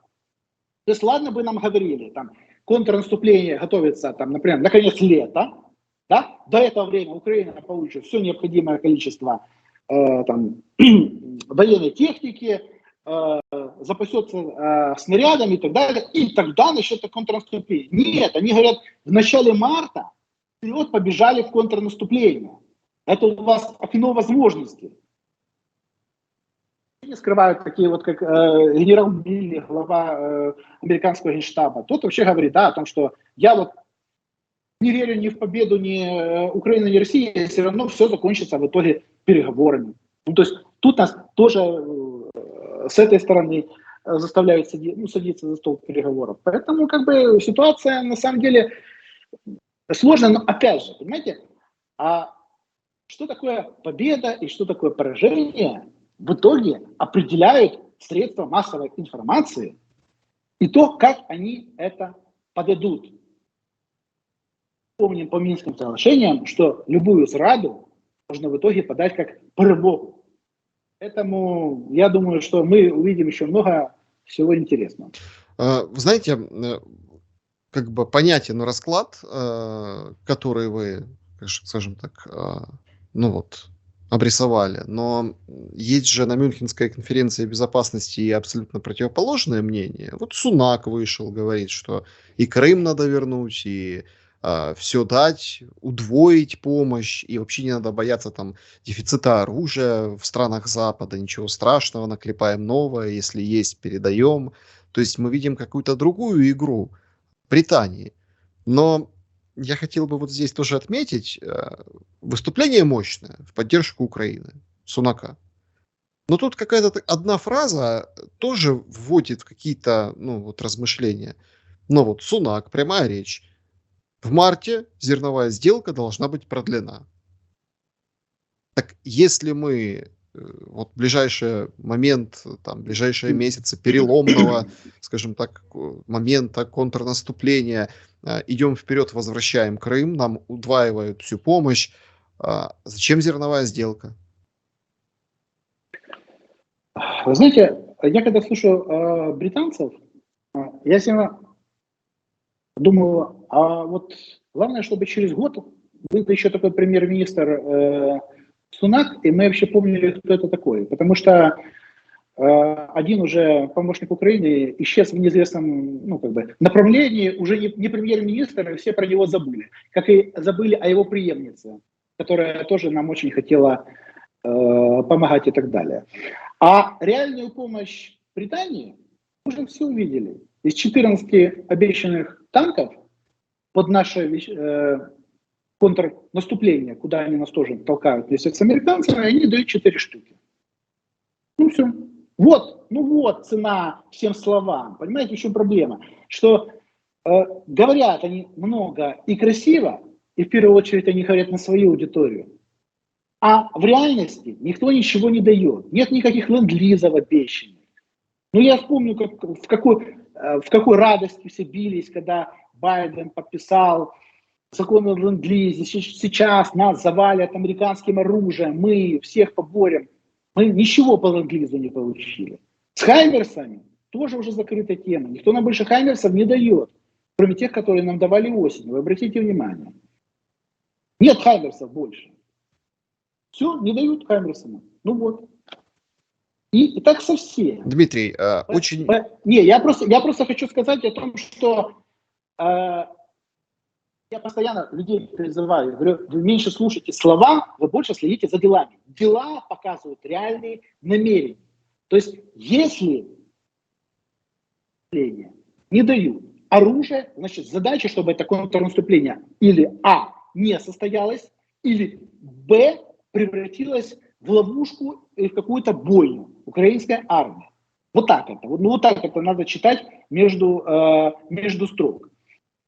То есть ладно бы нам говорили, там, контрнаступление готовится, там, например, на конец лета, да? До этого времени Украина получит все необходимое количество там, военной техники, запасется снарядами и так далее, и тогда начнется контрнаступление. Нет, они говорят, в начале марта вперед побежали в контрнаступление. Это у вас окно возможностей. Не скрывают такие вот, как генерал Билли, глава американского генштаба. Тот вообще говорит, да, о том, что я вот не верю ни в победу ни Украины, ни России, все равно все закончится в итоге переговорами. Ну, то есть тут нас тоже с этой стороны заставляют садиться за стол переговоров. Поэтому как бы ситуация на самом деле сложная, но опять же, понимаете, а что такое победа и что такое поражение в итоге определяют средства массовой информации и то, как они это подадут. Помним по Минским соглашениям, что любую зраду можно в итоге подать как перемогу. Поэтому я думаю, что мы увидим еще много всего интересного. Вы знаете, как бы понятен расклад, который вы, скажем так, ну вот, обрисовали, но есть же на Мюнхенской конференции безопасности и абсолютно противоположное мнение. Вот Сунак вышел, говорит, что и Крым надо вернуть, и все дать, удвоить помощь, и вообще не надо бояться там дефицита оружия в странах Запада, ничего страшного, наклепаем новое, если есть, передаем. То есть мы видим какую-то другую игру Британии. Но я хотел бы вот здесь тоже отметить выступление мощное в поддержку Украины, Сунака. Но тут какая-то одна фраза тоже вводит в какие-то, ну, вот, размышления. Но вот Сунак, прямая речь. В марте зерновая сделка должна быть продлена. Так если мы вот ближайший момент, там, ближайшие месяцы переломного, скажем так, момента контрнаступления идем вперед, возвращаем Крым, нам удваивают всю помощь. Зачем зерновая сделка? Вы знаете, я когда слушаю британцев, я всегда думаю, а вот главное, чтобы через год был еще такой премьер-министр Сунак, и мы вообще помнили, кто это такой. Потому что один уже помощник Украины исчез в неизвестном направлении, уже не премьер-министр, и все про него забыли. Как и забыли о его преемнице, которая тоже нам очень хотела помогать и так далее. А реальную помощь Британии уже все увидели. Из 14 обещанных танков под наше контрнаступление, куда они нас тоже толкают вместе с американцами, они дают 4 штуки. Ну все. Вот цена всем словам. Понимаете, в чем проблема? Что говорят они много и красиво, и в первую очередь они говорят на свою аудиторию. А в реальности никто ничего не дает. Нет никаких ленд-лизов обещанных. Ну, я вспомню, в какой радости все бились, когда Байден подписал закон о ленд-лизе. Сейчас нас завалят американским оружием, мы всех поборем. Мы ничего по ленд-лизу не получили. С хаймерсами тоже уже закрыта тема. Никто нам больше хаймерсов не дает, кроме тех, которые нам давали осенью. Вы обратите внимание. Нет хаймерсов больше. Все, не дают хаймерсам. Ну вот. И так со всем. Дмитрий, очень... Не, я просто хочу сказать о том, что я постоянно людей призываю, говорю, вы меньше слушайте слова, вы больше следите за делами. Дела показывают реальные намерения. То есть, если не дают оружие, значит, задача, чтобы это контрнаступление или А, не состоялось, или Б, превратилась в ловушку или в какую-то бойню украинской армии. Вот так это. Вот так это надо читать между строк.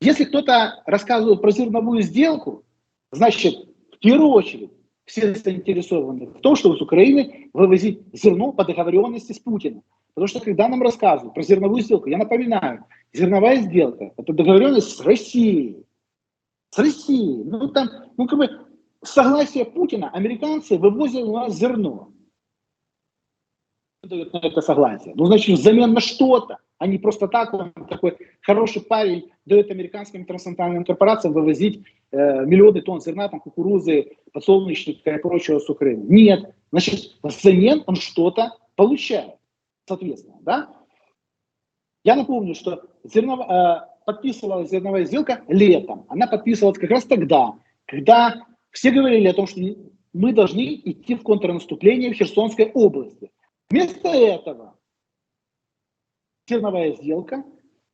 Если кто-то рассказывает про зерновую сделку, значит, в первую очередь все заинтересованы в том, чтобы с Украины вывозить зерно по договоренности с Путиным. Потому что когда нам рассказывают про зерновую сделку, я напоминаю, зерновая сделка – это договоренность с Россией. С Россией. Согласие Путина, американцы вывозят у нас зерно. Дают на это согласие. Значит, взамен на что-то, а не просто так, он такой хороший парень дает американским транснациональным корпорациям вывозить миллионы тонн зерна, кукурузы, подсолнечника и прочего с Украины. Нет. Значит, взамен он что-то получает. Соответственно, да? Я напомню, что подписывалась зерновая сделка летом. Она подписывалась как раз тогда, когда все говорили о том, что мы должны идти в контрнаступление в Херсонской области. Вместо этого зерновая сделка.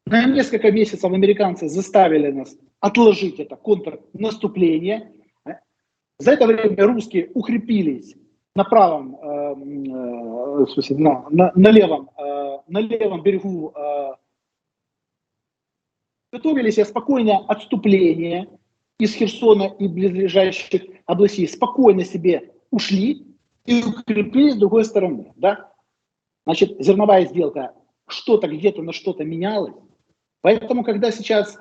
На несколько месяцев американцы заставили нас отложить это контрнаступление. За это время русские укрепились на правом, на левом берегу, готовили себе спокойное отступление из Херсона и близлежащих областей, спокойно себе ушли и укрепились с другой стороны. Да? Значит, зерновая сделка что-то где-то на что-то менялось. Поэтому, когда сейчас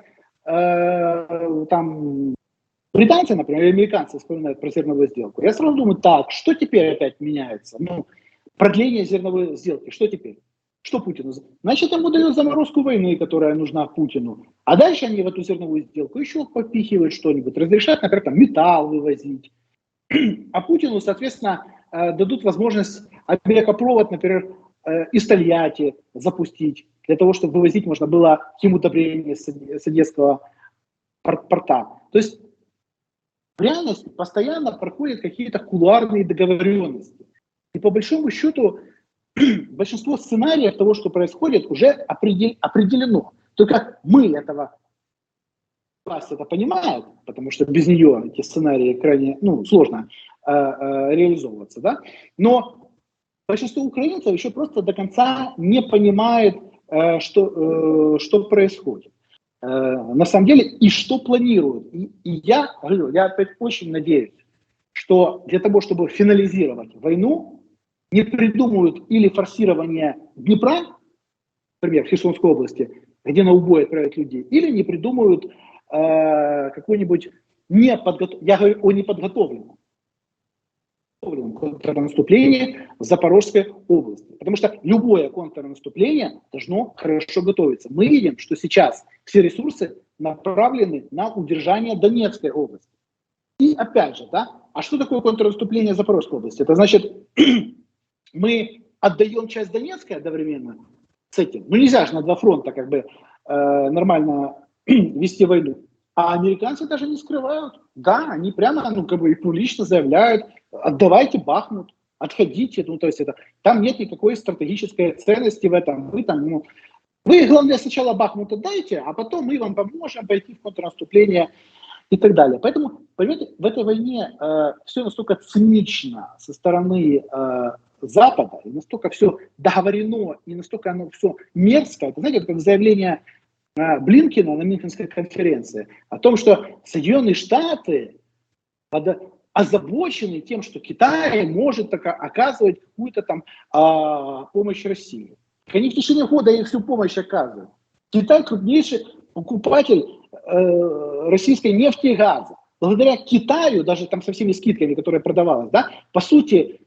британцы, например, или американцы вспоминают про зерновую сделку, я сразу думаю, так, что теперь опять меняется? Продление зерновой сделки, что теперь? Что Путину? Значит, ему дают заморозку войны, которая нужна Путину. А дальше они в эту зерновую сделку еще попихивают что-нибудь, разрешают, например, металл вывозить. А Путину, соответственно, дадут возможность авиакопровод, например, из Тольятти запустить, для того, чтобы вывозить можно было химудобрение с Одесского порта. То есть в реальности постоянно проходят какие-то кулуарные договоренности. И по большому счету большинство сценариев того, что происходит, уже определено. Только мы власть это понимает, потому что без нее эти сценарии крайне сложно реализовываться. Да? Но большинство украинцев еще просто до конца не понимает, что происходит. На самом деле, и что планируют. И я опять очень надеюсь, что для того, чтобы финализировать войну, не придумают или форсирование Днепра, например, в Херсонской области, где на убой отправят людей, или не придумают какой-нибудь я говорю о неподготовленном контрнаступлении в Запорожской области. Потому что любое контрнаступление должно хорошо готовиться. Мы видим, что сейчас все ресурсы направлены на удержание Донецкой области. И опять же, да, а что такое контрнаступление в Запорожской области? Это значит, мы отдаем часть Донецкой одновременно с этим. Ну нельзя же на два фронта как бы нормально вести войну. А американцы даже не скрывают. Да, они прямо, ну, как бы и публично заявляют: отдавайте Бахмут, отходите. Ну, то есть там нет никакой стратегической ценности в этом. Вы, главное, сначала Бахмут отдайте, а потом мы вам поможем пойти в контрнаступление и так далее. Поэтому, понимаете, в этой войне все настолько цинично со стороны Запада, и настолько все договорено, и настолько оно все мерзко. Это, знаете, это как заявление Блинкена на Мюнхенской конференции о том, что Соединенные Штаты озабочены тем, что Китай может оказывать какую-то там помощь России. Они в течение года их всю помощь оказывают. Китай крупнейший покупатель российской нефти и газа. Благодаря Китаю, даже там со всеми скидками, которые продавалось, да, по сути,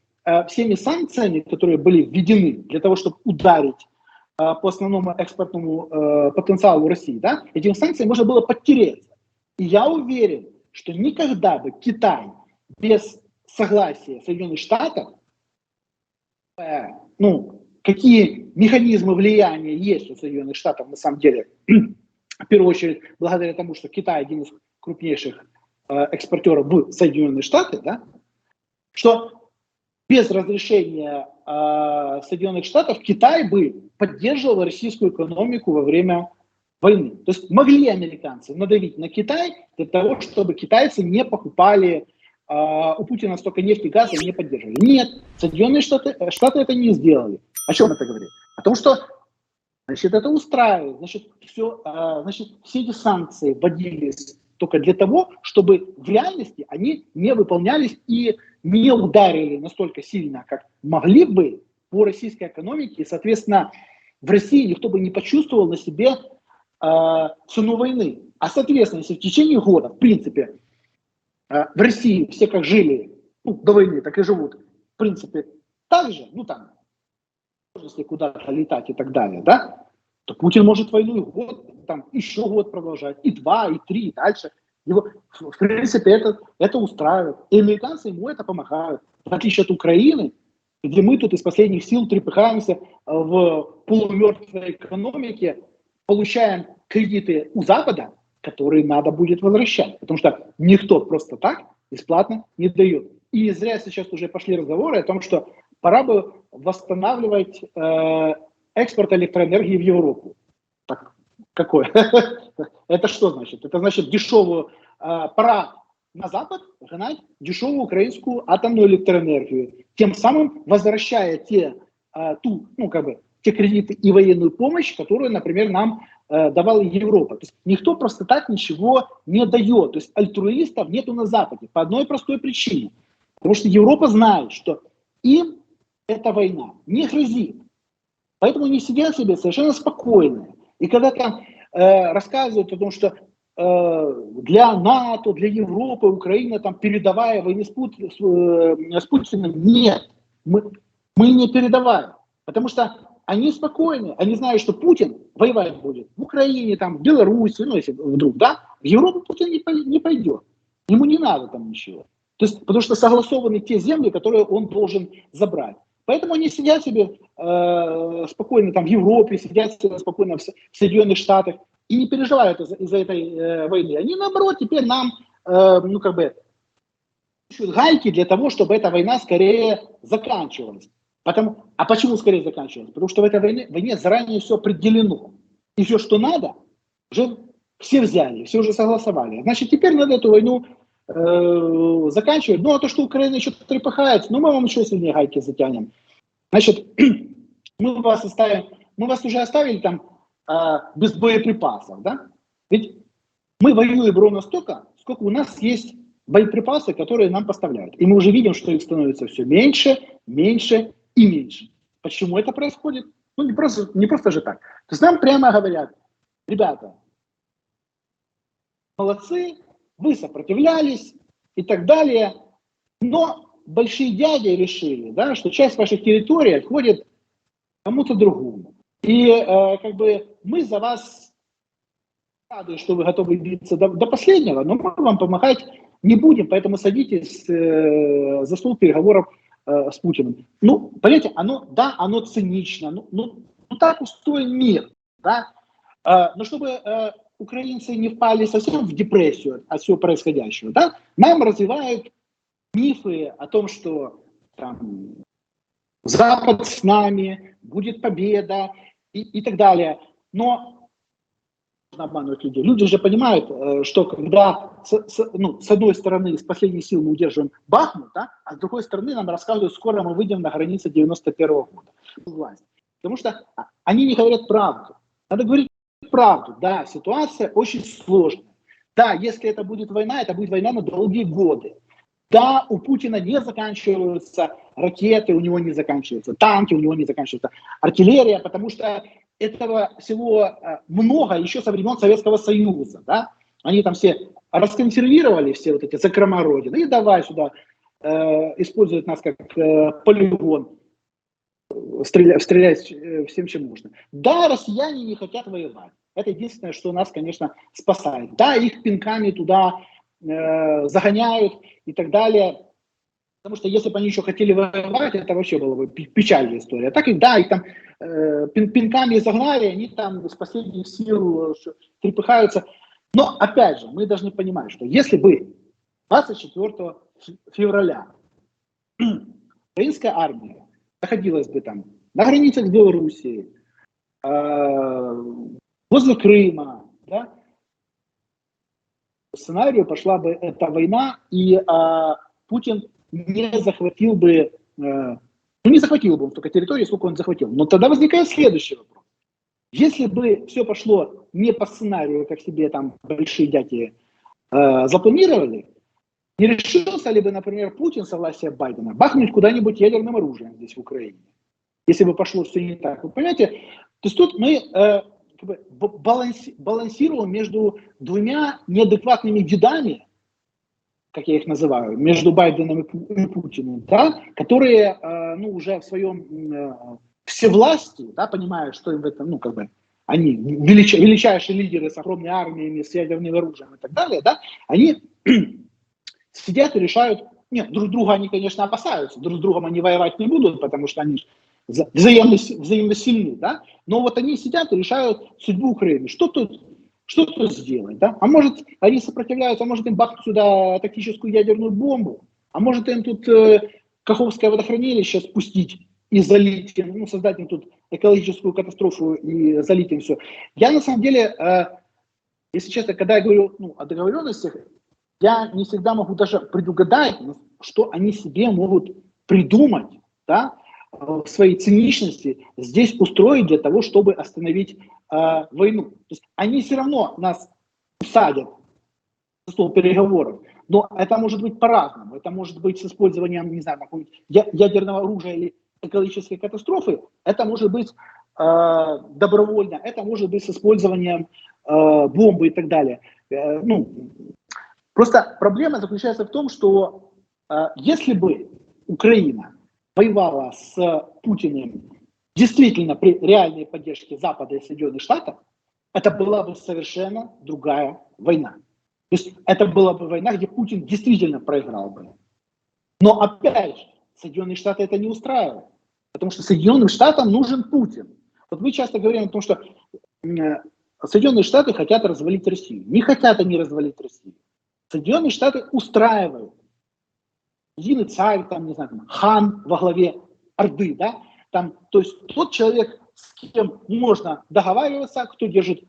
всеми санкциями, которые были введены для того, чтобы ударить по основному экспортному потенциалу России, да, этим санкциям можно было подтереться. И я уверен, что никогда бы Китай без согласия Соединенных Штатов, какие механизмы влияния есть у Соединенных Штатов на самом деле, в первую очередь благодаря тому, что Китай один из крупнейших экспортеров в Соединенные Штаты, да, что без разрешения Соединенных Штатов Китай бы поддерживал российскую экономику во время войны. То есть могли американцы надавить на Китай для того, чтобы китайцы не покупали у Путина столько нефти и газа и не поддерживали. Нет, Соединенные Штаты это не сделали. О чем это говорит? О том, что значит, это устраивает. Значит, все эти санкции вводились только для того, чтобы в реальности они не выполнялись и не ударили настолько сильно, как могли бы по российской экономике. И, соответственно, в России никто бы не почувствовал на себе цену войны. А, соответственно, если в течение года, в принципе, в России все как жили до войны, так и живут, в принципе, так же, если куда-то летать и так далее, да, то Путин может войну и год, еще год продолжать, и 2, и 3, и дальше. Его, в принципе, это устраивает. И американцы ему это помогают. В отличие от Украины, где мы тут из последних сил трепыхаемся в полумертвой экономике, получаем кредиты у Запада, которые надо будет возвращать. Потому что никто просто так бесплатно не дает. И не зря сейчас уже пошли разговоры о том, что пора бы восстанавливать экспорт электроэнергии в Европу. Так, какое? Это что значит? Это значит пора на Запад гнать дешевую украинскую атомную электроэнергию, тем самым возвращая те кредиты и военную помощь, которую, например, нам давала Европа. То есть никто просто так ничего не дает. То есть альтруистов нету на Западе по одной простой причине. Потому что Европа знает, что им эта война не грозит. Поэтому они сидят себе совершенно спокойно. И когда там рассказывают о том, что для НАТО, для Европы, Украина там передовая войны с Путиным, нет, мы не передоваем. Потому что они спокойны, они знают, что Путин воевать будет в Украине, там, в Беларуси, если вдруг, да, в Европу Путин не пойдет. Ему не надо там ничего. То есть, потому что согласованы те земли, которые он должен забрать. Поэтому они сидят себе спокойно там в Европе, сидят себе спокойно в Соединенных Штатах и не переживают из-за этой войны. Они, наоборот, теперь нам, ищут гайки для того, чтобы эта война скорее заканчивалась. А почему скорее заканчивалась? Потому что в этой войне заранее все определено. И все, что надо, уже все взяли, все уже согласовали. Значит, теперь надо эту войну заканчивать. А то, что Украина еще трепыхается, мы вам еще сильнее гайки затянем. Значит, мы вас уже оставили там без боеприпасов, да? Ведь мы воюем ровно столько, сколько у нас есть боеприпасы, которые нам поставляют. И мы уже видим, что их становится все меньше, меньше и меньше. Почему это происходит? Не просто же так. То есть нам прямо говорят: ребята, молодцы, вы сопротивлялись и так далее. Но большие дяди решили, да, что часть ваших территорий отходит кому-то другому. И как бы мы за вас рады, что вы готовы биться до последнего, но мы вам помогать не будем, поэтому садитесь за стол переговоров с Путиным. Ну, понимаете, оно цинично, ну так устроен мир, да. Но чтобы украинцы не впали совсем в депрессию от всего происходящего, да, нам развивают мифы о том, что там, Запад с нами, будет победа и так далее. Но можно обманывать людей. Люди же понимают, что когда с одной стороны с последних сил мы удерживаем Бахмут, да, а с другой стороны нам рассказывают, скоро мы выйдем на границы 91-го года. Власть. Потому что они не говорят правду. Надо говорить правду. Да, ситуация очень сложная. Да, если это будет война на долгие годы. Да, у Путина не заканчиваются ракеты, у него не заканчиваются танки, у него не заканчивается артиллерия, потому что этого всего много еще со времен Советского Союза. Да? Они там все расконсервировали все вот эти закрома Родины и давай сюда использовать нас как полигон, стрелять всем, чем можно. Да, россияне не хотят воевать. Это единственное, что нас, конечно, спасает. Да, их пинками туда загоняют и так далее. Потому что если бы они еще хотели воевать, это вообще была бы печальная история. Так и да, их там пинками загнали, они там с последних сил трепыхаются. Но опять же, мы должны понимать, что если бы 24 февраля украинская армия находилась бы там на границах с Белоруссией, возле Крыма, да, сценарию пошла бы эта война, и Путин не захватил бы, не захватил бы он столько территории, сколько он захватил. Но тогда возникает следующий вопрос. Если бы все пошло не по сценарию, как себе там большие дяди запланировали, не решился ли бы, например, Путин, согласие Байдена, бахнуть куда-нибудь ядерным оружием здесь в Украине? Если бы пошло все не так. Вы понимаете? То есть тут мы как бы балансируем между двумя неадекватными дедами, как я их называю, между Байденом и Путиным, да, которые уже в своем всевластии, да, понимают, что им в этом, как бы, они величайшие лидеры с огромными армиями, с ядерным оружием и так далее, да, они сидят и решают, нет, друг друга они, конечно, опасаются, друг с другом они воевать не будут, потому что они взаимно сильны, да, но вот они сидят и решают судьбу Украины. Что тут сделать, да? А может, они сопротивляются, а может им бахнуть сюда тактическую ядерную бомбу, а может им тут Каховское водохранилище спустить и залить, создать им тут экологическую катастрофу и залить им все. Я на самом деле, если честно, когда я говорю о договоренностях, я не всегда могу даже предугадать, что они себе могут придумать, да, в своей циничности здесь устроить для того, чтобы остановить войну. То есть они все равно нас садят за стол переговоров, но это может быть по-разному. Это может быть с использованием, не знаю, ядерного оружия или экологической катастрофы. Это может быть добровольно, это может быть с использованием бомбы и так далее. Просто проблема заключается в том, что если бы Украина воевала с Путиным действительно при реальной поддержке Запада и Соединенных Штатов, это была бы совершенно другая война. То есть это была бы война, где Путин действительно проиграл бы. Но опять же, Соединенные Штаты это не устраивает, потому что Соединенным Штатам нужен Путин. Вот мы часто говорим о том, что Соединенные Штаты хотят развалить Россию. Не хотят они развалить Россию. Соединенные Штаты устраивают. Единый царь, там, не знаю, хан во главе Орды, да, там, то есть тот человек, с кем можно договариваться, кто держит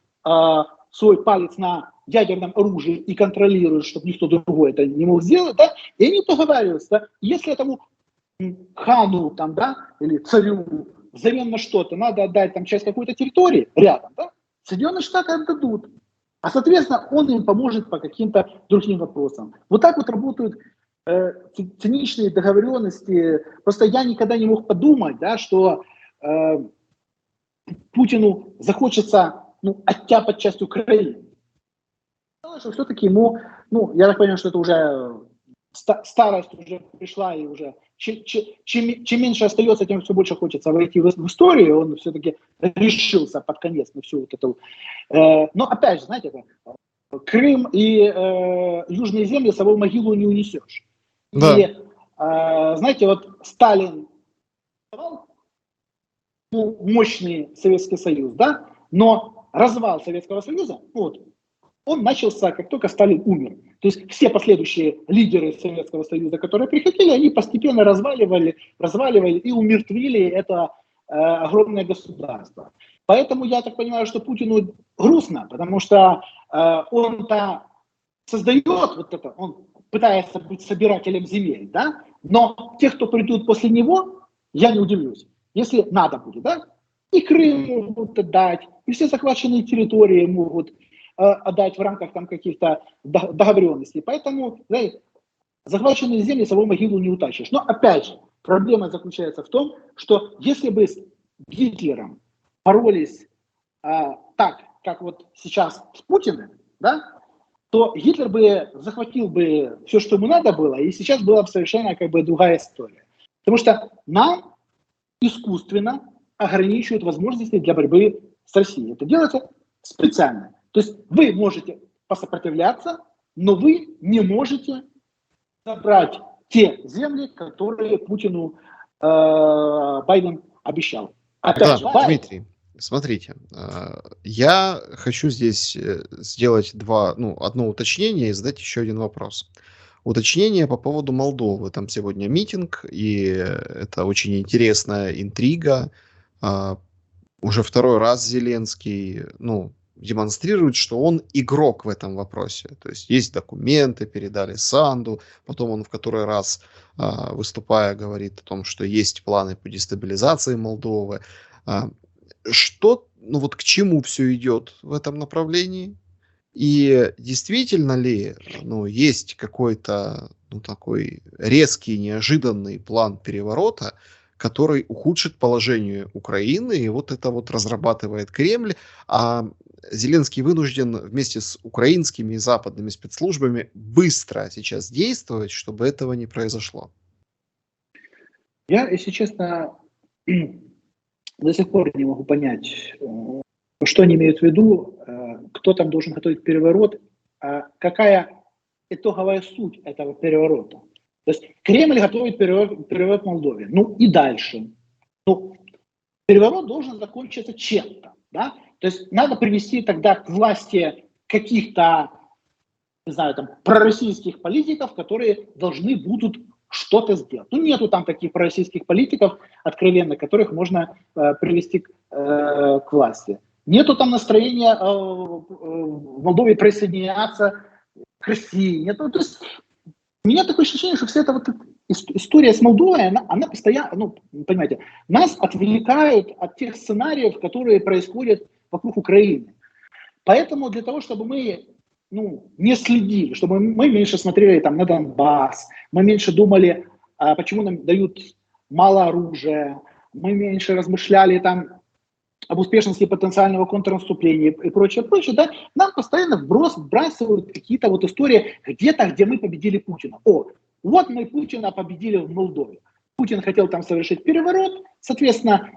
свой палец на ядерном оружии и контролирует, чтобы никто другой это не мог сделать, да, и они договариваются, да, если этому хану, там, да, или царю взамен на что-то надо отдать там часть какой-то территории рядом, да, Соединенные Штаты отдадут, а, соответственно, он им поможет по каким-то другим вопросам. Вот так вот работают циничные договоренности. Просто я никогда не мог подумать, да, что Путину захочется оттяпать часть Украины. что все-таки ему, ну, я так понимаю, что это уже старость уже пришла, и уже чем меньше остается, тем все больше хочется войти в историю, он все-таки решился под конец на всю вот эту. Но опять же, знаете, Крым и южные земли с собой в могилу не унесешь. Да. И, знаете, вот Сталин мощный Советский Союз, да, но развал Советского Союза, вот, он начался, как только Сталин умер. То есть все последующие лидеры Советского Союза, которые приходили, они постепенно разваливали и умертвили это огромное государство. Поэтому я так понимаю, что Путину грустно, потому что он-то создает вот это, он пытается быть собирателем земель, да, но те, кто придут после него, я не удивлюсь, если надо будет, да, и Крым могут отдать, и все захваченные территории могут отдать в рамках там каких-то договоренностей. Поэтому, знаете, захваченные земли с собой могилу не утащишь. Но опять же, проблема заключается в том, что если бы с Гитлером боролись так, как вот сейчас с Путиным, да, то Гитлер бы захватил бы все, что ему надо было, и сейчас была бы совершенно как бы другая история. Потому что нам искусственно ограничивают возможности для борьбы с Россией. Это делается специально. То есть вы можете посопротивляться, но вы не можете забрать те земли, которые Путину Байден обещал. Опять же, Дмитрий, смотрите, я хочу здесь сделать одно уточнение и задать еще один вопрос. Уточнение по поводу Молдовы. Там сегодня митинг, и это очень интересная интрига. Уже второй раз Зеленский, демонстрирует, что он игрок в этом вопросе. То есть документы, передали Санду, потом он в который раз, выступая, говорит о том, что есть планы по дестабилизации Молдовы. К чему все идет в этом направлении? И действительно ли, есть какой-то, такой резкий, неожиданный план переворота, который ухудшит положение Украины, и вот это вот разрабатывает Кремль, а Зеленский вынужден вместе с украинскими и западными спецслужбами быстро сейчас действовать, чтобы этого не произошло. Я, если честно, до сих пор не могу понять, что они имеют в виду, кто там должен готовить переворот, какая итоговая суть этого переворота. То есть Кремль готовит переворот в Молдове. Ну и дальше. Переворот должен закончиться чем-то. Да? То есть надо привести тогда к власти каких-то, не знаю, там, пророссийских политиков, которые должны будут что-то сделать. Нету там таких пророссийских политиков, откровенно, которых можно привести к власти. Нету там настроения в Молдове присоединяться к России. Нету. То есть у меня такое ощущение, что вся эта вот история с Молдовой, она постоянно, понимаете, нас отвлекают от тех сценариев, которые происходят вокруг Украины. Поэтому для того, чтобы мы не следили, чтобы мы меньше смотрели там на Донбасс, мы меньше думали, почему нам дают мало оружия, мы меньше размышляли там об успешности потенциального контрнаступления и прочее, да, нам постоянно вбрасывают какие-то вот истории где-то, где мы победили Путина. Вот мы Путина победили в Молдове. Путин хотел там совершить переворот, соответственно,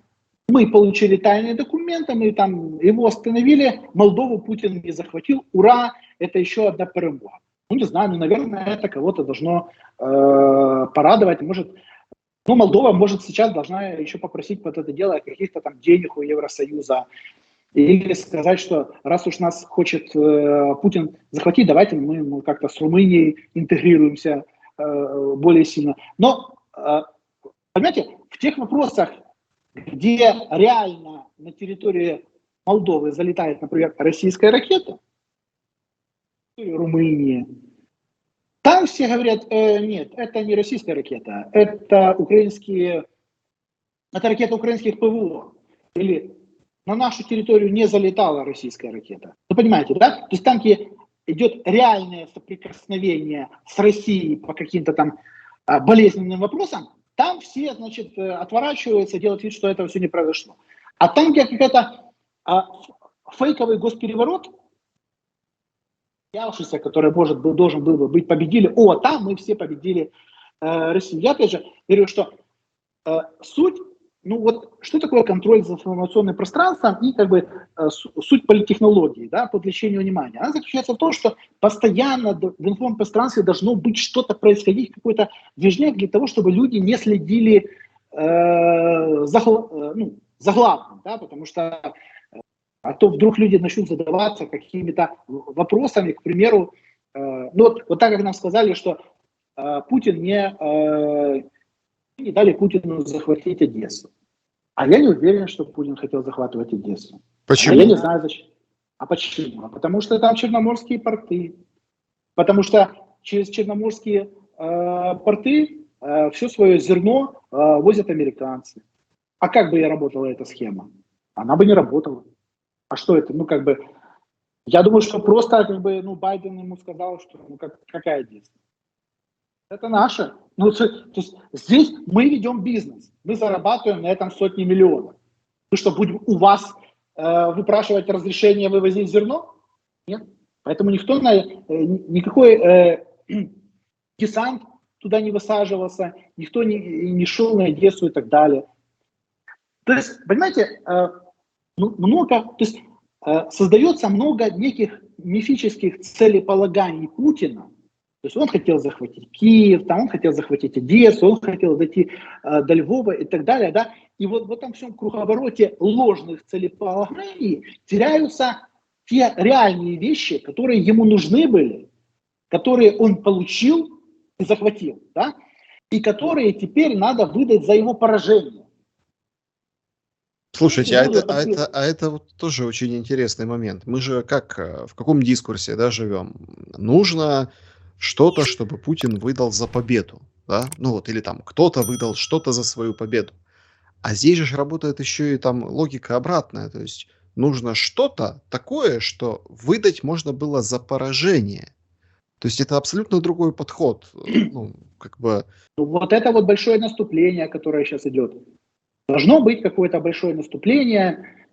мы получили тайные документы, мы там его остановили, Молдову Путин не захватил, ура, это еще одна перемога. Не знаю, наверное, это кого-то должно порадовать, может. Молдова, может, сейчас должна еще попросить под это дело каких-то там денег у Евросоюза. Или сказать, что раз уж нас хочет Путин захватить, давайте мы как-то с Румынией интегрируемся более сильно. Но, понимаете, в тех вопросах, где реально на территории Молдовы залетает, например, российская ракета, Румынии, там все говорят, нет, это не российская ракета, это ракета украинских ПВО. Или на нашу территорию не залетала российская ракета. Вы понимаете, да? То есть там, где идет реальное соприкосновение с Россией по каким-то там болезненным вопросам, там все, значит, отворачиваются, делают вид, что этого все не произошло. А там, где какой-то фейковый госпереворот, который должен был бы быть победили. Там мы все победили Россию. Я опять же говорю, что суть, что такое контроль за информационным пространством и суть политтехнологии, да, по отвлечению внимания. Она заключается в том, что постоянно в информпространстве должно быть что-то происходить, какой-то движняк для того, чтобы люди не следили за главным, да, потому что а то вдруг люди начнут задаваться какими-то вопросами, к примеру, вот так как нам сказали, что Путин не дали Путину захватить Одессу. А я не уверен, что Путин хотел захватывать Одессу. Почему? Я не знаю, зачем. А почему? Потому что там черноморские порты. Потому что через черноморские порты все свое зерно возят американцы. А как бы работала эта схема? Она бы не работала. А что это? Я думаю, что просто Байден ему сказал, что какая Одесса? Это наше. То есть здесь мы ведем бизнес. Мы зарабатываем на этом сотни миллионов. Мы что, будем у вас выпрашивать разрешение вывозить зерно? Нет. Поэтому никакой десант туда не высаживался, никто не шел на Одессу и так далее. То есть, понимаете, создается много неких мифических целеполаганий Путина. То есть он хотел захватить Киев, он хотел захватить Одессу, он хотел дойти до Львова и так далее. Да? И вот в этом всем круговороте ложных целеполаганий теряются те реальные вещи, которые ему нужны были, которые он получил и захватил, да? И которые теперь надо выдать за его поражение. Слушайте, это вот тоже очень интересный момент. Мы же в каком дискурсе, да, живем? Нужно что-то, чтобы Путин выдал за победу, да? Или кто-то выдал что-то за свою победу. А здесь же работает еще и логика обратная, то есть нужно что-то такое, что выдать можно было за поражение. То есть это абсолютно другой подход. Вот это вот большое наступление, которое сейчас идет. Должно быть какое-то большое наступление,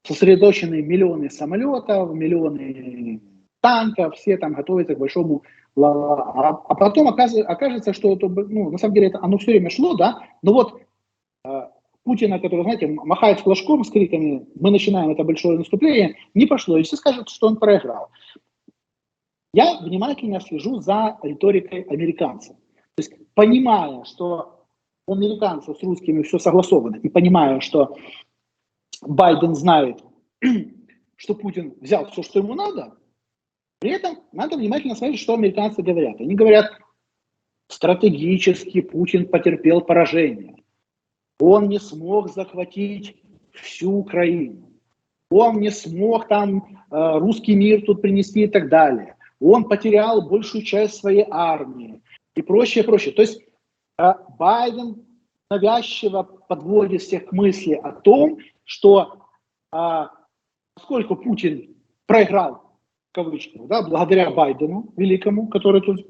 сосредоточены миллионы самолетов, миллионы танков, все готовятся к большому а потом окажется, что на самом деле оно все время шло, да, но вот Путина, который, знаете, махает флажком с криками «мы начинаем это большое наступление», не пошло, и все скажут, что он проиграл. Я внимательно слежу за риторикой американцев. То есть, понимая, что у американцев с русскими все согласовано, и понимая, что Байден знает, что Путин взял все, что ему надо, при этом надо внимательно смотреть, что американцы говорят. Они говорят, стратегически Путин потерпел поражение. Он не смог захватить всю Украину. Он не смог русский мир тут принести и так далее. Он потерял большую часть своей армии и прочее, прочее. То есть Байден навязчиво подводит всех к мысли о том, что поскольку Путин проиграл, в кавычках, да, благодаря Байдену великому, который тут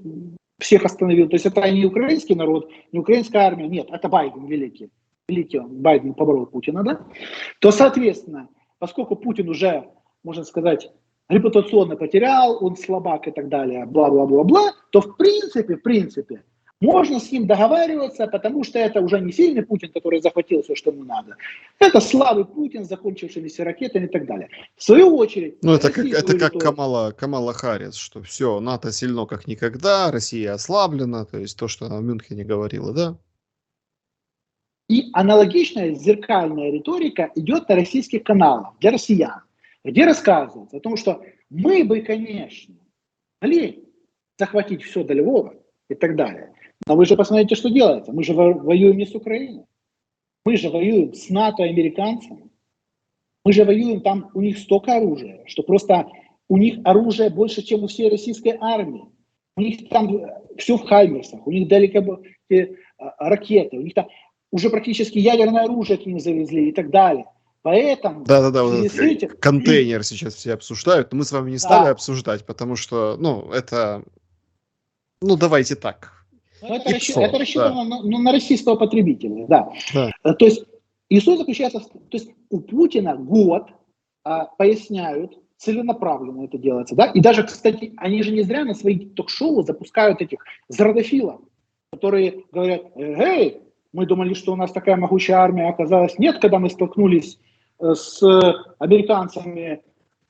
всех остановил, то есть это не украинский народ, не украинская армия, нет, это Байден великий Байден поборол Путина, да, то, соответственно, поскольку Путин уже, можно сказать, репутационно потерял, он слабак и так далее, бла-бла-бла-бла, то в принципе, можно с ним договариваться, потому что это уже не сильный Путин, который захватил все, что ему надо. Это слабый Путин с закончившимися ракетами и так далее. В свою очередь... Это как Камала Харрис, что все, НАТО сильно как никогда, Россия ослаблена, то есть то, что она в Мюнхене говорила, да? И аналогичная зеркальная риторика идет на российских каналах для россиян, где рассказывается о том, что мы бы, конечно, могли захватить все до Львова и так далее. Но вы же посмотрите, что делается. Мы же воюем не с Украиной. Мы же воюем с НАТО и американцами. Мы же воюем, там у них столько оружия, что просто у них оружие больше, чем у всей российской армии. У них там все в хаймерсах, у них далеко ракеты, у них там уже практически ядерное оружие к ним завезли и так далее. Поэтому... Да, вот контейнер сейчас все обсуждают, но мы с вами не стали обсуждать, потому что, это... давайте так. Это рассчитано на российского потребителя, да. То есть, и что заключается, то есть у Путина год поясняют целенаправленно это делается, да, и даже, кстати, они же не зря на свои ток-шоу запускают этих зрадофилов, которые говорят: эй, мы думали, что у нас такая могучая армия, оказалось нет, когда мы столкнулись с американцами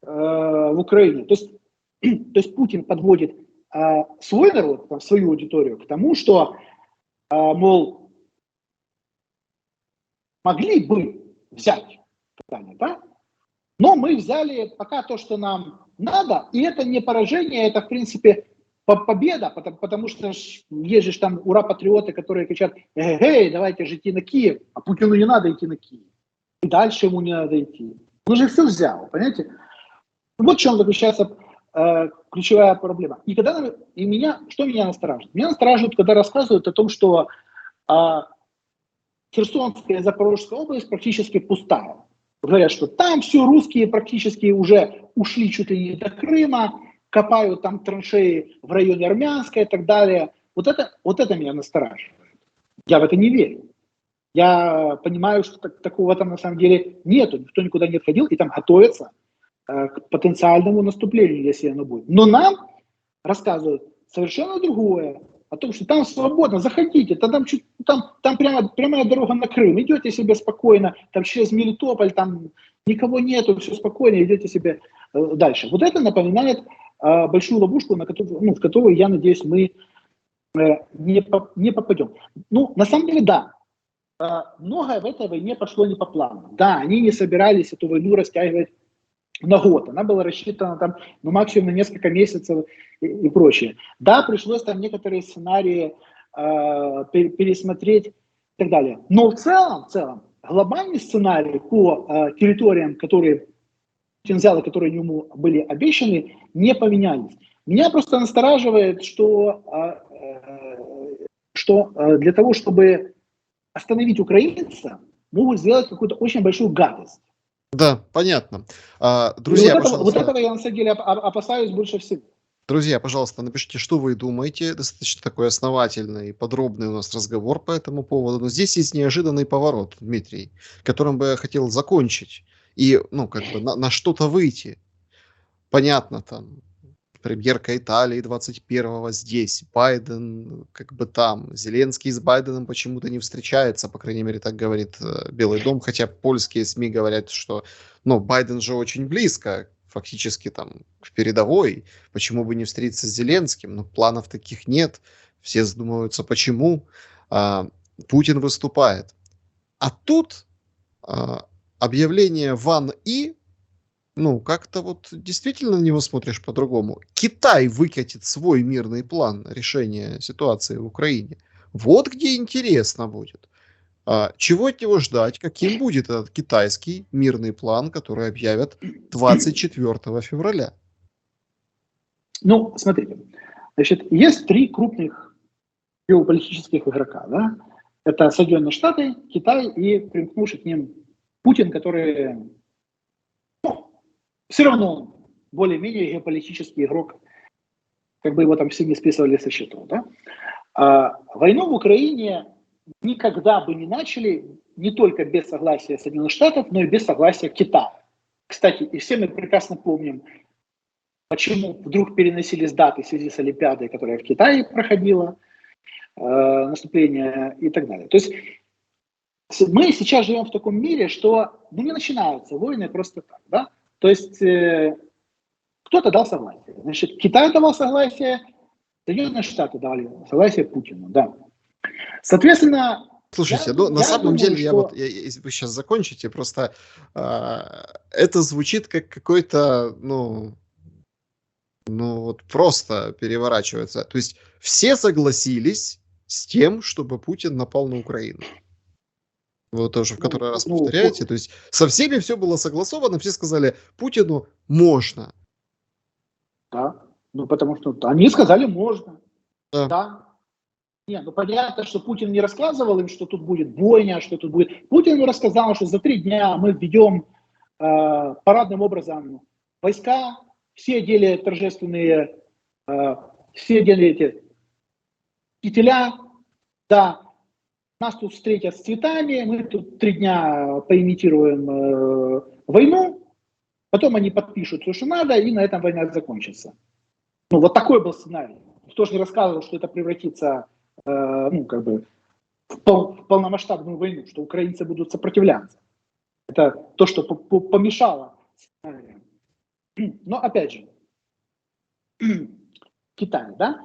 в Украине. То есть Путин подводит свой народ, там, свою аудиторию к тому, что, мол, могли бы взять питание, да? Но мы взяли пока то, что нам надо, и это не поражение, это, в принципе, победа, потому что есть же там ура-патриоты, которые кричат: эй, давайте же идти на Киев, а Путину не надо идти на Киев. И дальше ему не надо идти. Он же все взял, понимаете? Вот в чем заключается ключевая проблема. И что меня настораживает? Меня настораживает, когда рассказывают о том, что Херсонская и Запорожская область практически пустая. Говорят, что там все русские практически уже ушли чуть ли не до Крыма, копают там траншеи в районе Армянска и так далее. Вот это меня настораживает. Я в это не верю. Я понимаю, что такого там на самом деле нету. Никто никуда не отходил и там готовится к потенциальному наступлению, если оно будет. Но нам рассказывают совершенно другое. О том, что там свободно, заходите, там прямая дорога на Крым, идете себе спокойно, там через Мелитополь, там никого нету, все спокойно, идете себе дальше. Вот это напоминает большую ловушку, в которую, я надеюсь, мы не попадем. Ну, на самом деле, да, многое в этой войне пошло не по плану. Да, они не собирались эту войну растягивать на год. Она была рассчитана там, максимум на несколько месяцев и прочее. Да, пришлось там некоторые сценарии пересмотреть и так далее. Но в целом глобальный сценарий по территориям, которые Путин взял и которые ему были обещаны, не поменялись. Меня просто настораживает, что для того, чтобы остановить украинца, могут сделать какую-то очень большую гадость. Да, понятно. Друзья, вот этого я на самом деле опасаюсь больше всего. Друзья, пожалуйста, напишите, что вы думаете. Достаточно такой основательный и подробный у нас разговор по этому поводу. Но здесь есть неожиданный поворот, Дмитрий, которым бы я хотел закончить. И, на что-то выйти. Понятно, там, премьерка Италии 21-го здесь, Байден там, Зеленский с Байденом почему-то не встречается, по крайней мере, так говорит Белый дом, хотя польские СМИ говорят, что, Байден же очень близко, фактически там в передовой, почему бы не встретиться с Зеленским, но планов таких нет, все задумываются, почему. Путин выступает. А тут объявление Ван И, как-то вот действительно на него смотришь по-другому. Китай выкатит свой мирный план решения ситуации в Украине. Вот где интересно будет. Чего от него ждать? Каким будет этот китайский мирный план, который объявят 24 февраля? Смотрите. Значит, есть три крупных геополитических игрока. Да? Это Соединенные Штаты, Китай и примкнувший к ним Путин, который все равно более-менее геополитический игрок, как бы его там все не списывали со счетов. Да? Войну в Украине никогда бы не начали не только без согласия Соединенных Штатов, но и без согласия Китая. Кстати, и все мы прекрасно помним, почему вдруг переносились даты в связи с Олимпиадой, которая в Китае проходила, наступление и так далее. То есть мы сейчас живем в таком мире, что не начинаются войны просто так. Да? То есть кто-то дал согласие. Значит, Китай давал согласие, Соединенные Штаты дали согласие Путину. Да. Соответственно, слушайте, на самом деле, если вы сейчас закончите, просто это звучит как какой-то, просто переворачивается. То есть все согласились с тем, чтобы Путин напал на Украину. Вы тоже в который раз повторяете. То есть со всеми все было согласовано, все сказали, Путину можно. Да, потому что они сказали можно. Да. Понятно, что Путин не рассказывал им, что тут будет бойня, что тут будет. Путин ему рассказал, что за 3 дня мы введем парадным образом войска, все одели торжественные, все одели эти кителя, да, нас тут встретят с цветами, мы тут 3 дня поимитируем войну, потом они подпишут все, что надо, и на этом война закончится. Ну, вот такой был сценарий. Никто же не рассказывал, что это превратится в полномасштабную войну, что украинцы будут сопротивляться. Это то, что помешало сценарию. Но опять же, Китай, да?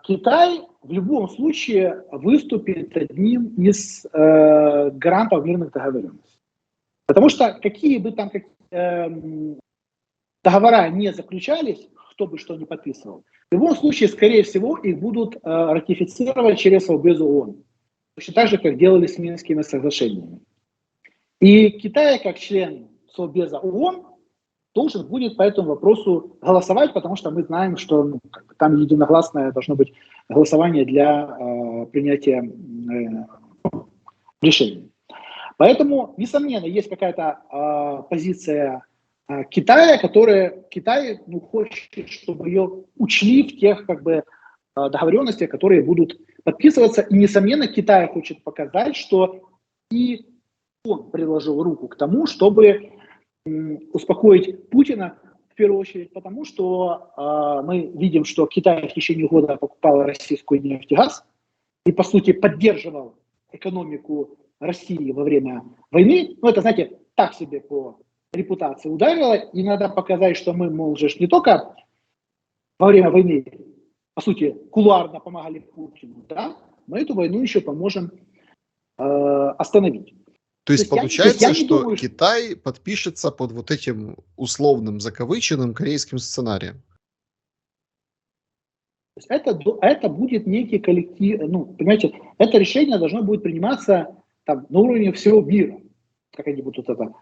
Китай в любом случае выступит одним из гарантов мирных договоренностей. Потому что какие бы там договора не заключались, кто бы что ни подписывал, в любом случае, скорее всего, их будут ратифицировать через Совбез ООН. Точно так же, как делали с Минскими соглашениями. И Китай, как член Совбеза ООН, должен будет по этому вопросу голосовать, потому что мы знаем, что там единогласное должно быть голосование для принятия решений. Поэтому, несомненно, есть какая-то позиция Китая, которая Китай хочет, чтобы ее учли в тех договоренностях, которые будут подписываться. И, несомненно, Китай хочет показать, что и он приложил руку к тому, чтобы успокоить Путина, в первую очередь потому, что мы видим, что Китай в течение года покупал российскую нефть и газ и, по сути, поддерживал экономику России во время войны. Ну, это, знаете, так себе по репутации ударило, и надо показать, что мы, мол, же не только во время войны, по сути, кулуарно помогали Путину, да, но эту войну еще поможем остановить. То есть получается, что думаю, Китай подпишется под вот этим условным закавыченным корейским сценарием. Это будет некий коллектив, понимаете, это решение должно будет приниматься там, на уровне всего мира. Как они будут это,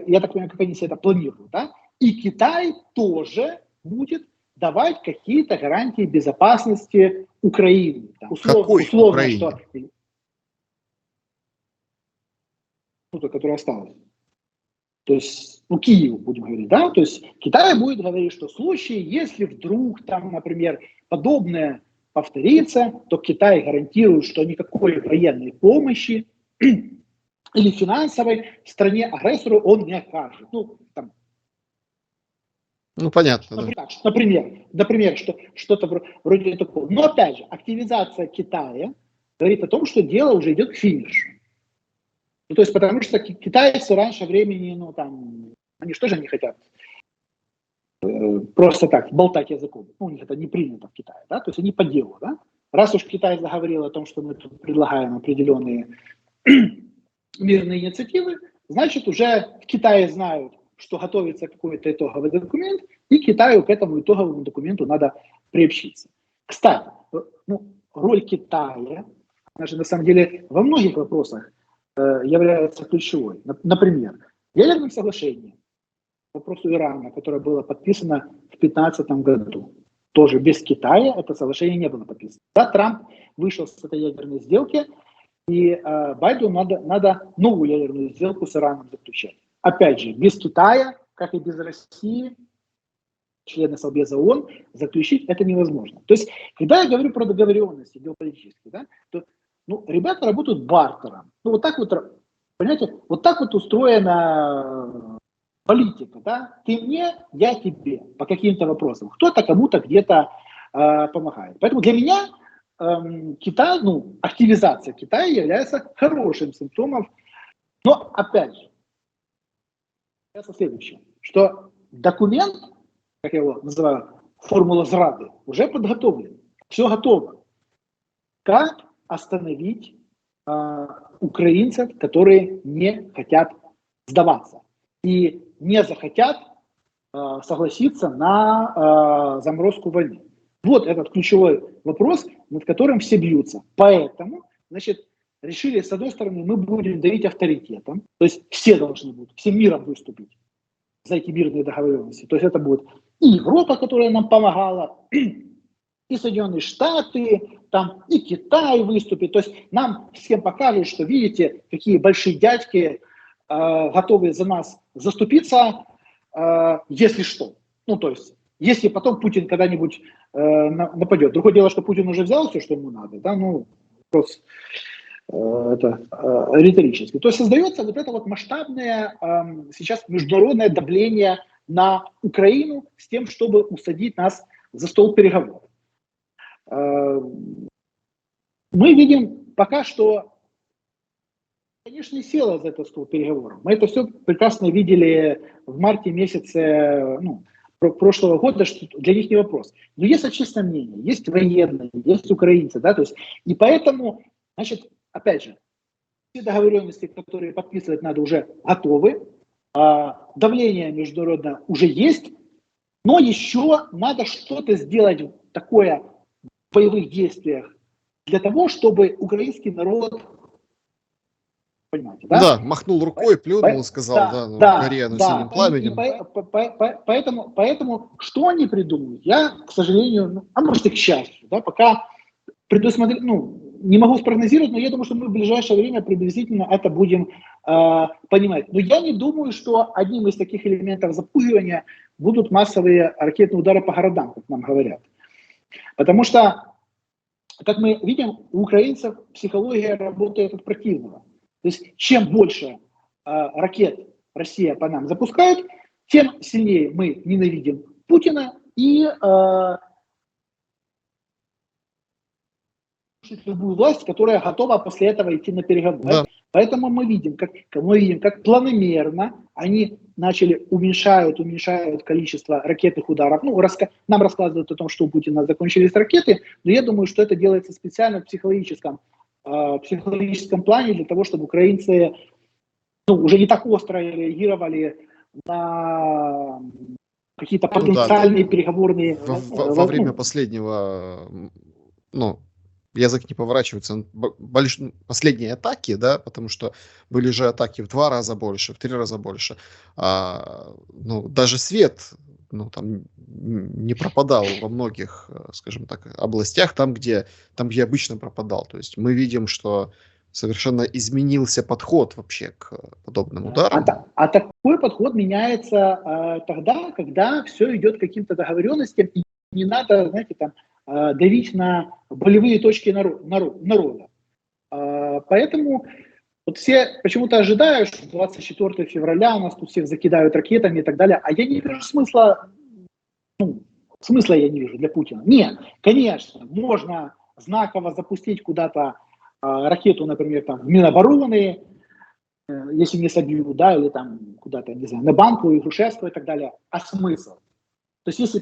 я так понимаю, как они себе это планируют, да? И Китай тоже будет давать какие-то гарантии безопасности Украины. Там, условно, Украине? Что которая осталась. То есть, Киеву, будем говорить, да, то есть Китай будет говорить, что в случае, если вдруг там, например, подобное повторится, то Китай гарантирует, что никакой военной помощи или финансовой стране-агрессору он не окажет. Понятно. Например, что-то вроде такого. Но опять же, активизация Китая говорит о том, что дело уже идет к финишу. То есть, потому что китайцы раньше времени, они же тоже не хотят просто так болтать языком. У них это не принято в Китае, да, то есть они по делу, да. Раз уж Китай заговорил о том, что мы тут предлагаем определенные мирные инициативы, значит, уже в Китае знают, что готовится какой-то итоговый документ, и Китаю к этому итоговому документу надо приобщиться. Кстати, роль Китая, она же на самом деле во многих вопросах является ключевой. Например, ядерное соглашение по вопросу Ирана, которое было подписано в 2015 году. Тоже без Китая это соглашение не было подписано. Да, Трамп вышел с этой ядерной сделки, и Байдену надо новую ядерную сделку с Ираном заключать. Опять же, без Китая, как и без России, члены Совбеза ООН, заключить это невозможно. То есть, когда я говорю про договоренности геополитические, да, то ребята работают бартером. Вот так вот, понимаете, вот так вот устроена политика, да? Ты мне, я тебе по каким-то вопросам. Кто-то кому-то где-то помогает. Поэтому для меня Китай, активизация Китая является хорошим симптомом. Но опять же, это следующее, что документ, как я его называю, формула зрады, уже подготовлен. Все готово. Как остановить украинцев, которые не хотят сдаваться и не захотят согласиться на заморозку войны. Вот этот ключевой вопрос, над которым все бьются. Поэтому, решили, с одной стороны, мы будем давить авторитетом, то есть все должны будут, всем миром выступить за эти мирные договоренности. То есть это будет и Европа, которая нам помогала, и Соединенные Штаты, там и Китай выступит. То есть нам всем покажут, что видите, какие большие дядьки готовы за нас заступиться, если что. То есть, если потом Путин когда-нибудь нападет. Другое дело, что Путин уже взял все, что ему надо, да, вопрос риторически. То есть создается вот это вот масштабное сейчас международное давление на Украину с тем, чтобы усадить нас за стол переговоров. Мы видим пока что, конечно, не села за этот стол переговоров. Мы это все прекрасно видели в марте месяце прошлого года, что для них не вопрос. Но есть общественное мнение, есть военные, есть украинцы, да, то есть, и поэтому, значит, опять же, все договоренности, которые подписывать надо, уже готовы, давление международное уже есть, но еще надо что-то сделать такое в боевых действиях для того, чтобы украинский народ, понимаете, да? Да, махнул рукой, плюнул и сказал, горе оно синим пламенем. Поэтому что они придумают, я, к сожалению, а может и к счастью, да, пока не могу спрогнозировать, но я думаю, что мы в ближайшее время приблизительно это будем понимать. Но я не думаю, что одним из таких элементов запугивания будут массовые ракетные удары по городам, как нам говорят. Потому что, как мы видим, у украинцев психология работает от противного. То есть чем больше ракет Россия по нам запускает, тем сильнее мы ненавидим Путина и любую власть, которая готова после этого идти на переговоры. Да. Поэтому мы видим, как планомерно они начали уменьшают количество ракетных ударов. Нам рассказывают о том, что у Путина закончились ракеты, но я думаю, что это делается специально в психологическом плане для того, чтобы украинцы уже не так остро реагировали на какие-то потенциальные переговорные... Во время последнего... язык не поворачивается, последние атаки, да, потому что были же атаки в 2 раза больше, в 3 раза больше. Даже свет, там не пропадал во многих, скажем так, областях, там, где обычно пропадал. То есть мы видим, что совершенно изменился подход вообще к подобным ударам. А такой подход меняется тогда, когда все идет к каким-то договоренностям, и не надо, знаете, там, давить на болевые точки народа. Поэтому вот все почему-то ожидают, что 24 февраля у нас тут всех закидают ракетами и так далее, а я не вижу смысла я не вижу для Путина. Нет, конечно, можно знаково запустить куда-то ракету, например, там, в Минобороны, если не собьют, да, или там куда-то, не знаю, на Банку, и Грушевского и так далее. А смысл? То есть если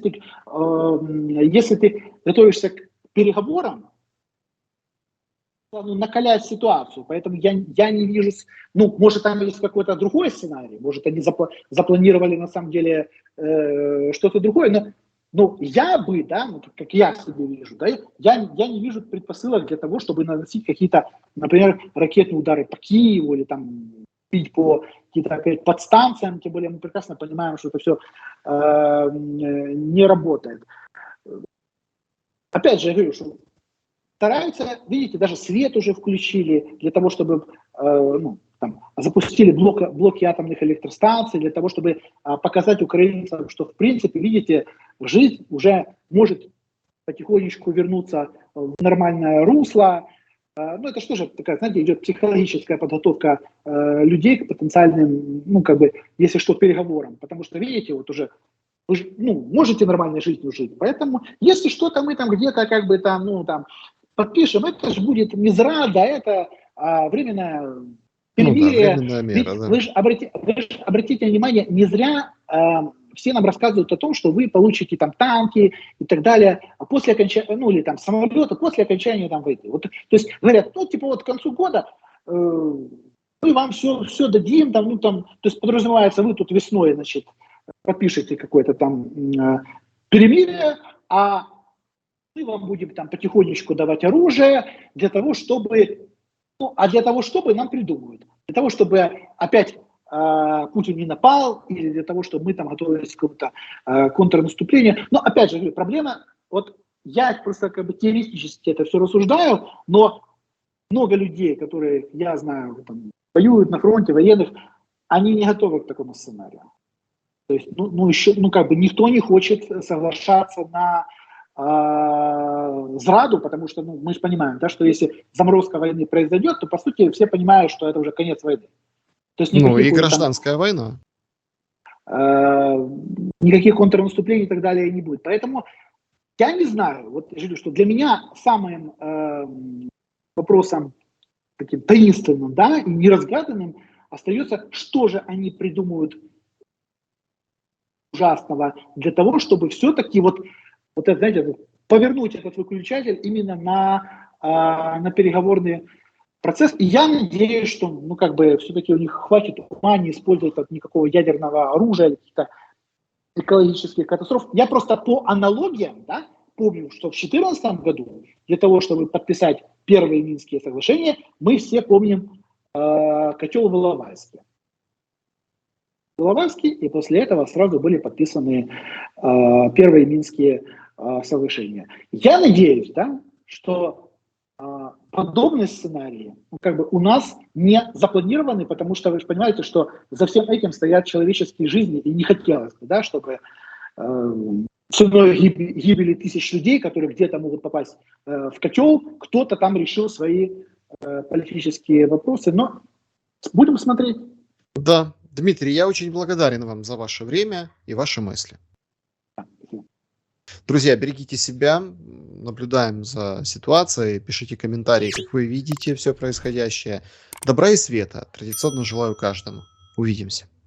ты готовишься к переговорам, накалять ситуацию, поэтому я не вижу, может там есть какой-то другой сценарий, может они запланировали на самом деле что-то другое, но я бы, да, как я себе вижу, да, я не вижу предпосылок для того, чтобы наносить какие-то, например, ракетные удары по Киеву или там бить по каким-то подстанциям, тем более мы прекрасно понимаем, что это все не работает. Опять же, я говорю, что стараются, видите, даже свет уже включили для того, чтобы запустили блоки атомных электростанций, для того, чтобы показать украинцам, что в принципе, видите, жизнь уже может потихонечку вернуться в нормальное русло. Это что же такая, знаете, идет психологическая подготовка людей к потенциальным, если что, переговорам. Потому что, видите, вот уже вы же, можете нормальной жизнью жить. Поэтому, если что-то мы там где-то подпишем, это же будет не зрада, это временное перемирие. Временная мера, да. Вы же обратите внимание, не зря все нам рассказывают о том, что вы получите там танки и так далее, а после окончания, или там самолеты, после окончания там войны. Вот, то есть говорят, к концу года мы вам все дадим, то есть подразумевается, вы тут весной, значит, подпишете какое-то там перемирие, а мы вам будем там потихонечку давать оружие для того, чтобы нам придумают. Для того, чтобы опять Путин не напал, или для того, чтобы мы там готовились к какому-то контрнаступлению. Но опять же, проблема, вот я просто теоретически это все рассуждаю, но много людей, которые, я знаю, там, воюют на фронте, военных, они не готовы к такому сценарию. То есть, никто не хочет соглашаться на зраду, потому что мы же понимаем, да, что если заморозка войны произойдет, то, по сути, все понимают, что это уже конец войны. То есть Ну никаких и уже гражданская война. никаких контрнаступлений и так далее не будет. Поэтому я не знаю, вот я говорю, что для меня самым вопросом таким таинственным, да, и неразгаданным остается, что же они придумают ужасного для того, чтобы все-таки вот это, знаете, повернуть этот выключатель именно на переговорный процесс. И я надеюсь, что, все-таки у них хватит ума не использовать никакого ядерного оружия, каких-то экологических катастроф. Я просто по аналогиям, да, помню, что в 2014 году для того, чтобы подписать первые Минские соглашения, мы все помним котел в Иловайске. И после этого сразу были подписаны первые Минские соглашения. Я надеюсь, да, что подобные сценарии у нас не запланированы, потому что вы же понимаете, что за всем этим стоят человеческие жизни, и не хотелось бы, да, чтобы ценой гибели тысяч людей, которые где-то могут попасть в котел, кто-то там решил свои политические вопросы. Но будем смотреть. Да, Дмитрий, я очень благодарен вам за ваше время и ваши мысли. Друзья, берегите себя, наблюдаем за ситуацией, пишите комментарии, как вы видите все происходящее. Добра и света традиционно желаю каждому. Увидимся.